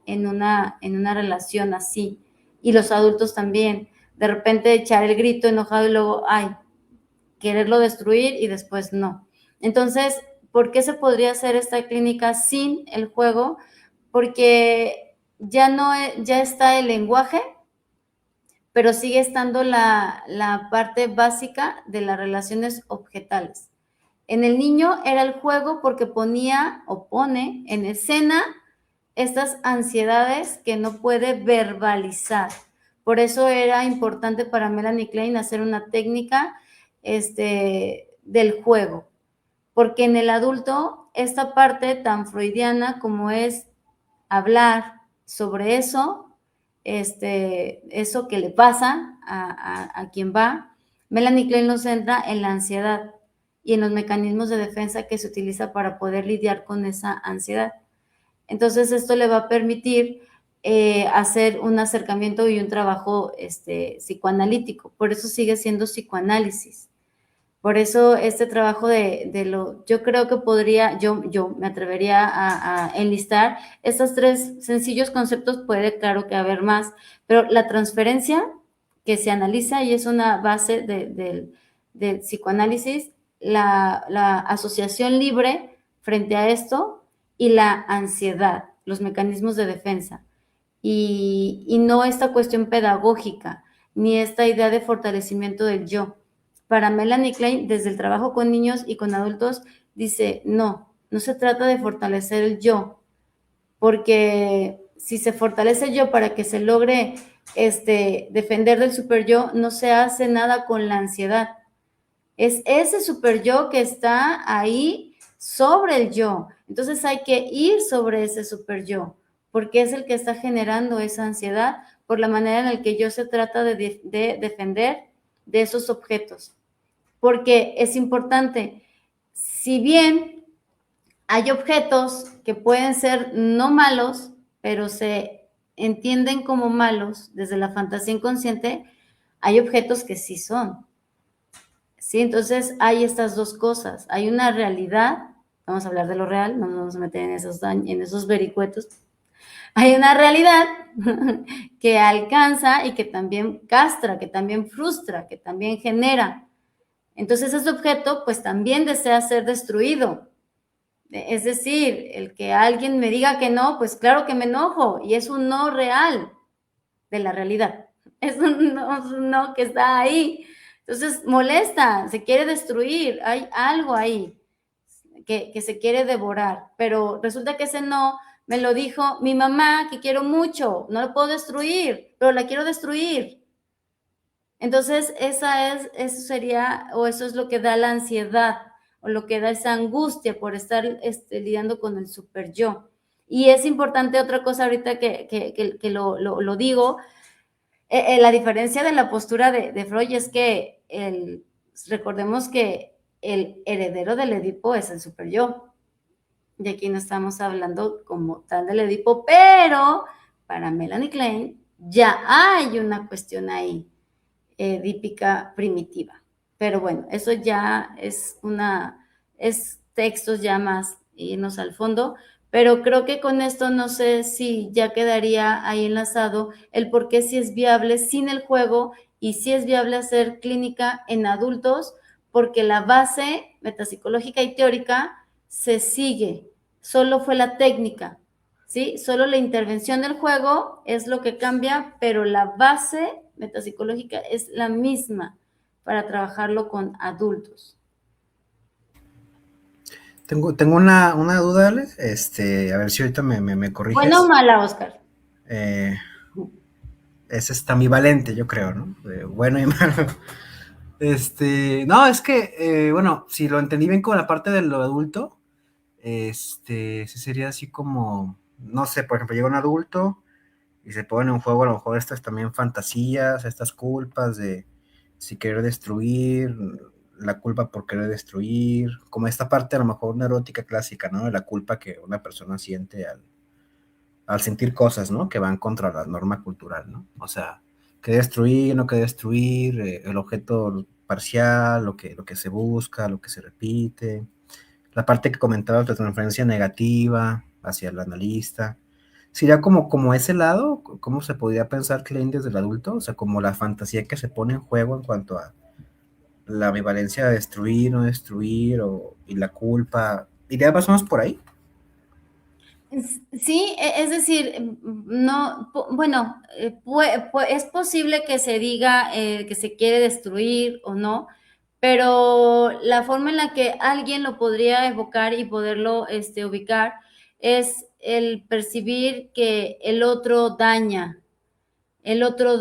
en una relación así, y los adultos también. De repente echar el grito enojado y luego, quererlo destruir y después no. Entonces, ¿por qué se podría hacer esta clínica sin el juego? Porque ya está el lenguaje, pero sigue estando la parte básica de las relaciones objetales. En el niño era el juego porque ponía o pone en escena estas ansiedades que no puede verbalizar. Por eso era importante para Melanie Klein hacer una técnica del juego, porque en el adulto esta parte tan freudiana como es hablar sobre eso que le pasa a quien va, Melanie Klein nos centra en la ansiedad y en los mecanismos de defensa que se utiliza para poder lidiar con esa ansiedad. Entonces, esto le va a permitir hacer un acercamiento y un trabajo psicoanalítico. Por eso sigue siendo psicoanálisis. Por eso este trabajo yo creo que yo me atrevería a enlistar estos 3 sencillos conceptos, puede claro que haber más, pero la transferencia que se analiza y es una base del psicoanálisis, la asociación libre frente a esto y la ansiedad, los mecanismos de defensa, y no esta cuestión pedagógica, ni esta idea de fortalecimiento del yo. Para Melanie Klein, desde el trabajo con niños y con adultos, dice, no se trata de fortalecer el yo, porque si se fortalece el yo para que se logre defender del super yo, no se hace nada con la ansiedad. Es ese super yo que está ahí sobre el yo. Entonces hay que ir sobre ese super yo, porque es el que está generando esa ansiedad por la manera en la que yo se trata de defender de esos objetos. Porque es importante, si bien hay objetos que pueden ser no malos, pero se entienden como malos desde la fantasía inconsciente, hay objetos que sí son. ¿Sí? Entonces hay estas dos cosas. Hay una realidad, vamos a hablar de lo real, no nos vamos a meter en esos vericuetos. Hay una realidad que alcanza y que también castra, que también frustra, que también genera. Entonces ese objeto pues también desea ser destruido. Es decir, el que alguien me diga que no, pues claro que me enojo, y es un no real de la realidad. Es un no que está ahí. Entonces molesta, se quiere destruir, hay algo ahí que se quiere devorar, pero resulta que ese no me lo dijo mi mamá, que quiero mucho, no lo puedo destruir, pero la quiero destruir. Entonces, eso sería, o eso es lo que da la ansiedad, o lo que da esa angustia por estar lidiando con el super yo. Y es importante otra cosa ahorita que lo digo, La diferencia de la postura de Freud es que recordemos que el heredero del Edipo es el superyo. Y aquí no estamos hablando como tal del Edipo, pero para Melanie Klein ya hay una cuestión ahí edípica primitiva. Pero bueno, eso ya es textos ya más irnos al fondo, pero creo que con esto no sé si ya quedaría ahí enlazado el por qué si es viable sin el juego y si es viable hacer clínica en adultos, porque la base metapsicológica y teórica se sigue, solo fue la técnica, ¿sí? Solo la intervención del juego es lo que cambia, pero la base metapsicológica es la misma para trabajarlo con adultos. Tengo una duda, Ale, a ver si ahorita me corriges. ¿Buena o mala, Oscar? Es ambivalente, yo creo, ¿no? Bueno y malo. No, es que, bueno, si lo entendí bien con la parte de lo adulto, sí sería así como, no sé, por ejemplo, llega un adulto y se pone en juego a lo mejor estas también fantasías, estas culpas de si querer destruir, la culpa por querer destruir, como esta parte a lo mejor neurótica clásica, ¿no? De la culpa que una persona siente al sentir cosas, ¿no? Que van contra la norma cultural, ¿no? O sea, que destruir, no que destruir, el objeto parcial, lo que se busca, lo que se repite, la parte que comentabas de transferencia negativa hacia el analista. ¿Sería como ese lado? ¿Cómo se podría pensar Klein desde el adulto? O sea, como la fantasía que se pone en juego en cuanto a la ambivalencia de destruir, no destruir, y la culpa. ¿Iría más o menos por ahí? Sí, es decir, no, bueno, es posible que se diga que se quiere destruir o no, pero la forma en la que alguien lo podría evocar y poderlo ubicar es el percibir que el otro daña, el otro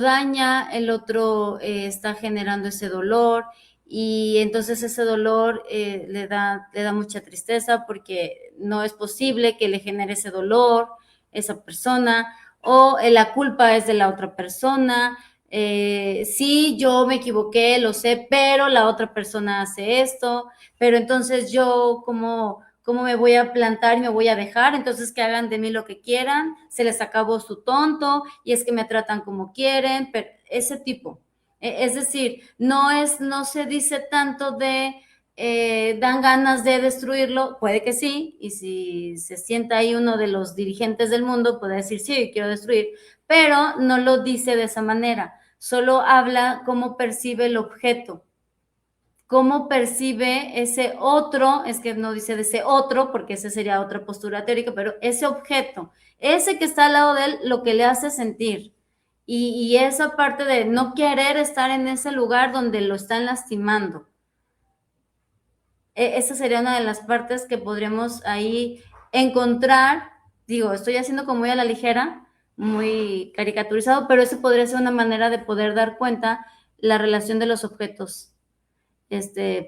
está generando ese dolor y entonces ese dolor le da mucha tristeza porque no es posible que le genere ese dolor esa persona o la culpa es de la otra persona. Sí, yo me equivoqué, lo sé, pero la otra persona hace esto, pero entonces yo ¿cómo me voy a plantar y me voy a dejar? Entonces que hagan de mí lo que quieran, se les acabó su tonto y es que me tratan como quieren, pero ese tipo. Es decir, no se dice tanto de dan ganas de destruirlo, puede que sí, y si se sienta ahí uno de los dirigentes del mundo, puede decir sí, quiero destruir, pero no lo dice de esa manera, solo habla cómo percibe el objeto, cómo percibe ese otro, es que no dice de ese otro, porque esa sería otra postura teórica, pero ese objeto, ese que está al lado de él, lo que le hace sentir. Y esa parte de no querer estar en ese lugar donde lo están lastimando. Esa sería una de las partes que podríamos ahí encontrar. Digo, estoy haciendo como muy a la ligera, muy caricaturizado, pero eso podría ser una manera de poder dar cuenta la relación de los objetos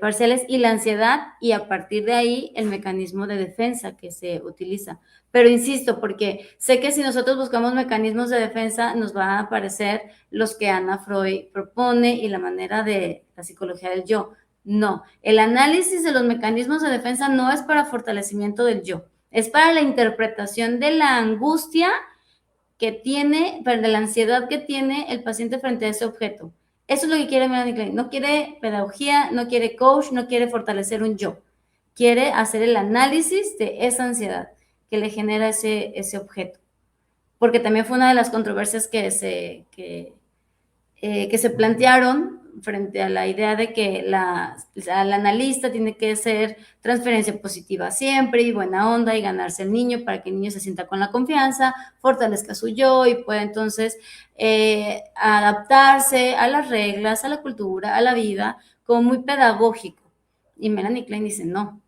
parciales y la ansiedad, y a partir de ahí el mecanismo de defensa que se utiliza. Pero insisto, porque sé que si nosotros buscamos mecanismos de defensa, nos van a aparecer los que Ana Freud propone y la manera de la psicología del yo. No, el análisis de los mecanismos de defensa no es para fortalecimiento del yo, es para la interpretación de la angustia que tiene, de la ansiedad que tiene el paciente frente a ese objeto. Eso es lo que quiere Melanie Klein. No quiere pedagogía, no quiere coach, no quiere fortalecer un yo. Quiere hacer el análisis de esa ansiedad que le genera ese objeto. Porque también fue una de las controversias que se plantearon frente a la idea de que el analista tiene que ser transferencia positiva siempre y buena onda y ganarse el niño para que el niño se sienta con la confianza, fortalezca su yo y pueda entonces adaptarse a las reglas, a la cultura, a la vida, como muy pedagógico. Y Melanie Klein dice, no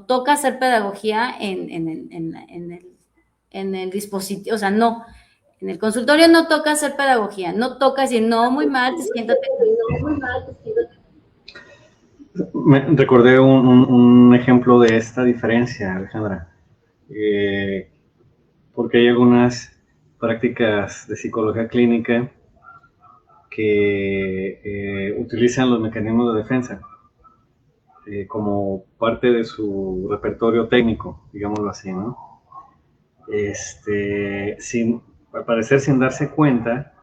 toca hacer pedagogía en el dispositivo, o sea, no. En el consultorio no toca hacer pedagogía, no toca decir, no, muy mal, siéntate. Recordé un ejemplo de esta diferencia, Alejandra, porque hay algunas prácticas de psicología clínica que utilizan los mecanismos de defensa como parte de su repertorio técnico, digámoslo así, ¿no? Al parecer sin darse cuenta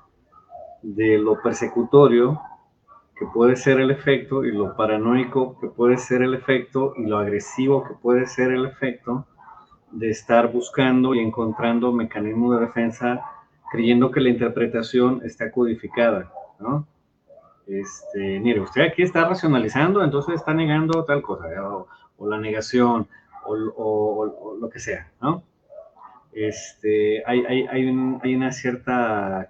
de lo persecutorio que puede ser el efecto y lo paranoico que puede ser el efecto y lo agresivo que puede ser el efecto de estar buscando y encontrando mecanismos de defensa creyendo que la interpretación está codificada, ¿no? Mire, usted aquí está racionalizando, entonces está negando tal cosa, o la negación, o lo que sea, ¿no? Hay una cierta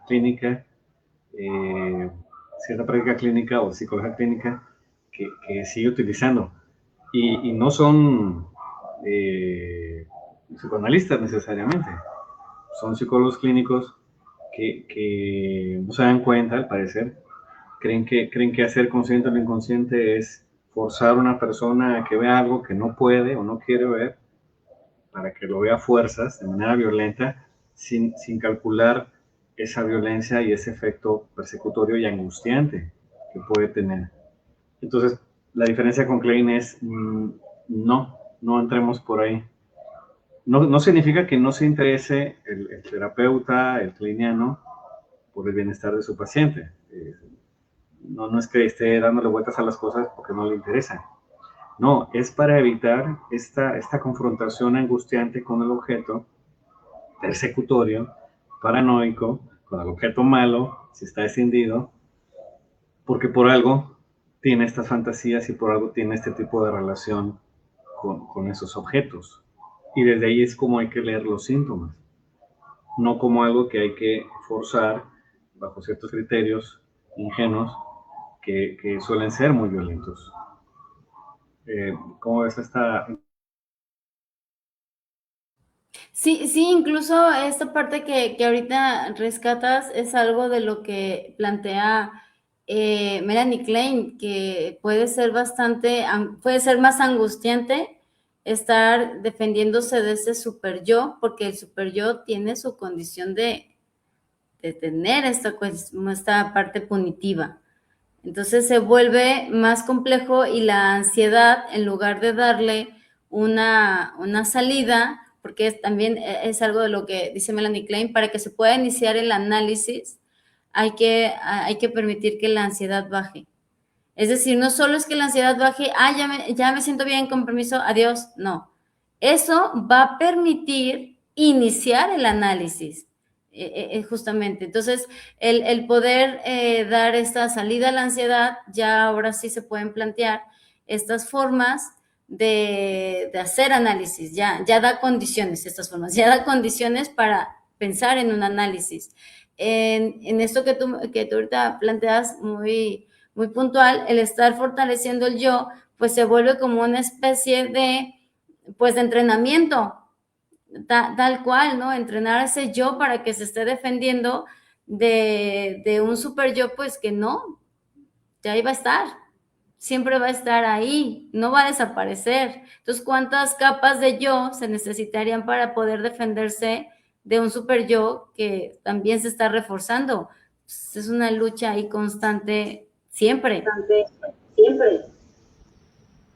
práctica clínica o psicología clínica que sigue utilizando. Y no son psicoanalistas necesariamente, son psicólogos clínicos que no se dan cuenta, al parecer, creen que hacer consciente o inconsciente es forzar a una persona a que vea algo que no puede o no quiere ver para que lo vea a fuerzas, de manera violenta, sin calcular esa violencia y ese efecto persecutorio y angustiante que puede tener. Entonces, la diferencia con Klein es, no entremos por ahí. No significa que no se interese el terapeuta, el kleiniano, por el bienestar de su paciente. No es que esté dándole vueltas a las cosas porque no le interesan. No, es para evitar esta confrontación angustiante con el objeto persecutorio, paranoico, con el objeto malo, si está escindido, porque por algo tiene estas fantasías y por algo tiene este tipo de relación con esos objetos. Y desde ahí es como hay que leer los síntomas, no como algo que hay que forzar bajo ciertos criterios ingenuos que suelen ser muy violentos. ¿Cómo ves esta? Sí, sí, incluso esta parte que ahorita rescatas es algo de lo que plantea Melanie Klein, que puede ser puede ser más angustiante estar defendiéndose de ese super yo, porque el super yo tiene su condición de tener esta parte punitiva. Entonces se vuelve más complejo y la ansiedad, en lugar de darle una salida, porque también es algo de lo que dice Melanie Klein, para que se pueda iniciar el análisis, hay que permitir que la ansiedad baje. Es decir, no solo es que la ansiedad baje, ya me siento bien, con permiso, adiós, no. Eso va a permitir iniciar el análisis, justamente. Entonces, el poder dar esta salida a la ansiedad, ya ahora sí se pueden plantear estas formas de hacer análisis, ya da condiciones estas formas, ya da condiciones para pensar en un análisis. En esto que tú ahorita planteas muy puntual, el estar fortaleciendo el yo, pues se vuelve como una especie de, pues de entrenamiento, tal cual, ¿no? Entrenar a ese yo para que se esté defendiendo de un super yo, pues que no, ya ahí va a estar, siempre va a estar ahí, no va a desaparecer. Entonces, ¿cuántas capas de yo se necesitarían para poder defenderse de un super yo que también se está reforzando? Pues es una lucha ahí constante siempre.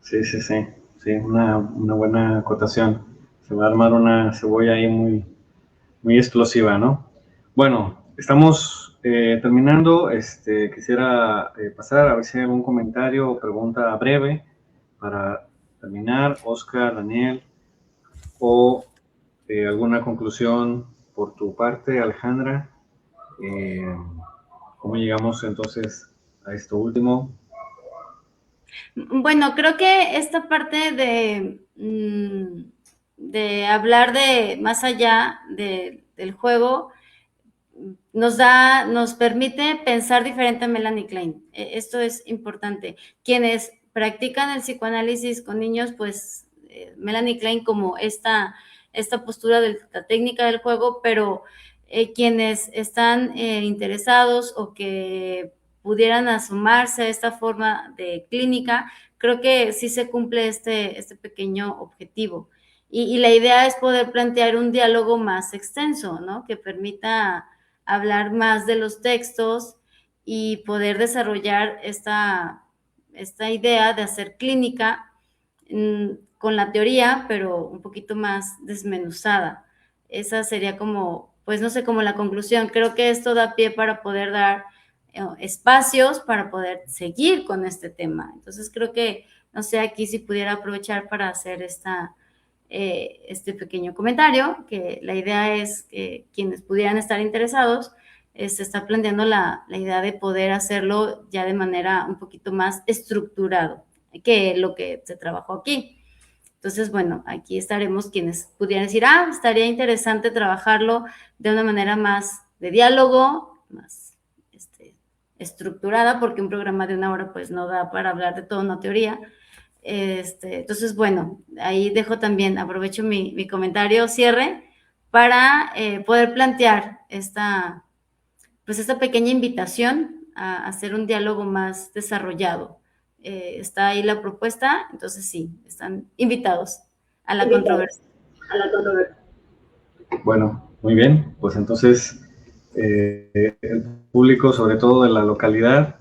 Sí, una buena acotación. Se va a armar una cebolla ahí muy explosiva, ¿no? Bueno, estamos terminando. Quisiera pasar a ver si hay algún comentario o pregunta breve para terminar. Oscar, Daniel, o alguna conclusión por tu parte, Alejandra. ¿Cómo llegamos entonces a esto último? Bueno, creo que esta parte de hablar de más allá del juego nos permite pensar diferente a Melanie Klein. Esto es importante. Quienes practican el psicoanálisis con niños, pues Melanie Klein como esta postura de la técnica del juego, pero quienes están interesados o que pudieran asomarse a esta forma de clínica, creo que sí se cumple este pequeño objetivo. Y la idea es poder plantear un diálogo más extenso, ¿no? Que permita hablar más de los textos y poder desarrollar esta idea de hacer clínica con la teoría, pero un poquito más desmenuzada. Esa sería como, pues no sé, como la conclusión. Creo que esto da pie para poder dar espacios para poder seguir con este tema. Entonces creo que, no sé, aquí si pudiera aprovechar para hacer este pequeño comentario, que la idea es que quienes pudieran estar interesados, se está planteando la idea de poder hacerlo ya de manera un poquito más estructurado que lo que se trabajó aquí. Entonces, bueno, aquí estaremos quienes pudieran decir, estaría interesante trabajarlo de una manera más de diálogo, más estructurada, porque un programa de 1 hora pues no da para hablar de toda una teoría. Entonces, bueno, ahí dejo también, aprovecho mi comentario cierre para poder plantear esta pequeña invitación a hacer un diálogo más desarrollado. Está ahí la propuesta, entonces sí, están invitados a la controversia. Bueno, muy bien, pues entonces el público, sobre todo de la localidad,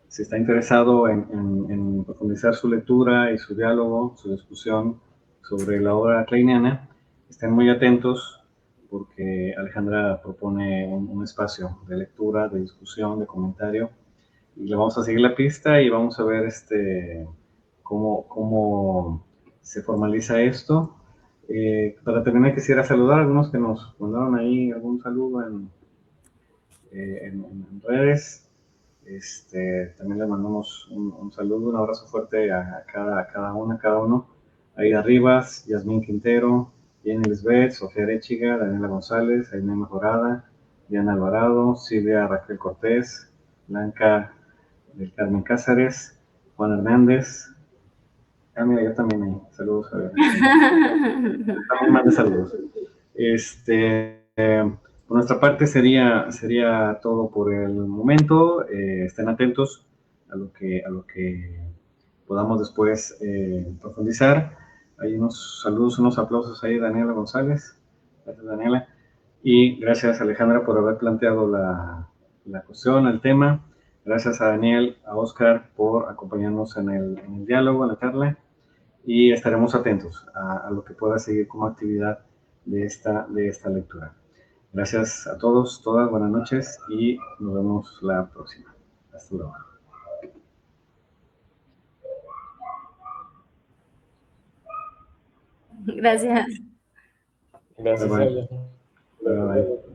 si está interesado en profundizar su lectura y su diálogo, su discusión sobre la obra kleiniana, estén muy atentos porque Alejandra propone un espacio de lectura, de discusión, de comentario, y le vamos a seguir la pista y vamos a ver cómo se formaliza esto. Para terminar, quisiera saludar a algunos que nos mandaron ahí algún saludo en redes. También le mandamos un saludo, un abrazo fuerte a cada uno. Aida Rivas, Yasmín Quintero, Jenny Lisbeth, Sofía Arechiga, Daniela González, Aime Mejorada, Diana Alvarado, Silvia Raquel Cortés, Blanca del Carmen Cázares, Juan Hernández. Mira, yo también ahí. Saludos, Javier. También mande saludos. Por nuestra parte sería todo por el momento. Estén atentos a lo que podamos después profundizar. Hay unos saludos, unos aplausos ahí, Daniela González. Gracias, Daniela. Y gracias, Alejandra, por haber planteado la cuestión, el tema. Gracias a Daniel, a Oscar por acompañarnos en el diálogo, en la charla. Y estaremos atentos a lo que pueda seguir como actividad de esta lectura. Gracias a todos, todas, buenas noches y nos vemos la próxima. Hasta luego. Gracias. Gracias, Bye, bye. Ale. Bye, bye.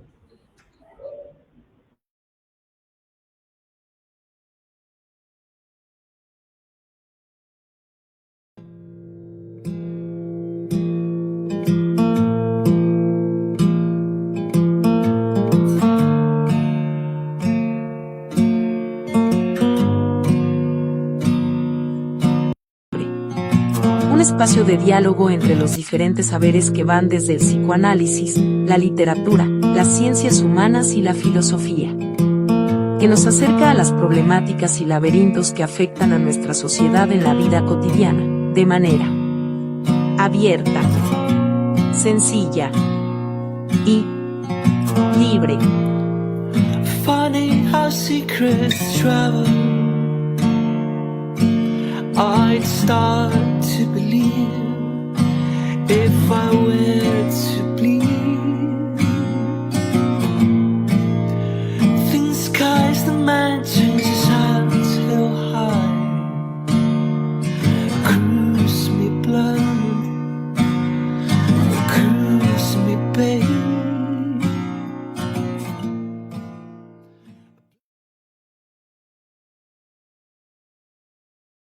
Un espacio de diálogo entre los diferentes saberes que van desde el psicoanálisis, la literatura, las ciencias humanas y la filosofía, que nos acerca a las problemáticas y laberintos que afectan a nuestra sociedad en la vida cotidiana, de manera abierta, sencilla y libre. Funny how secrets travel. I'd start to believe if I went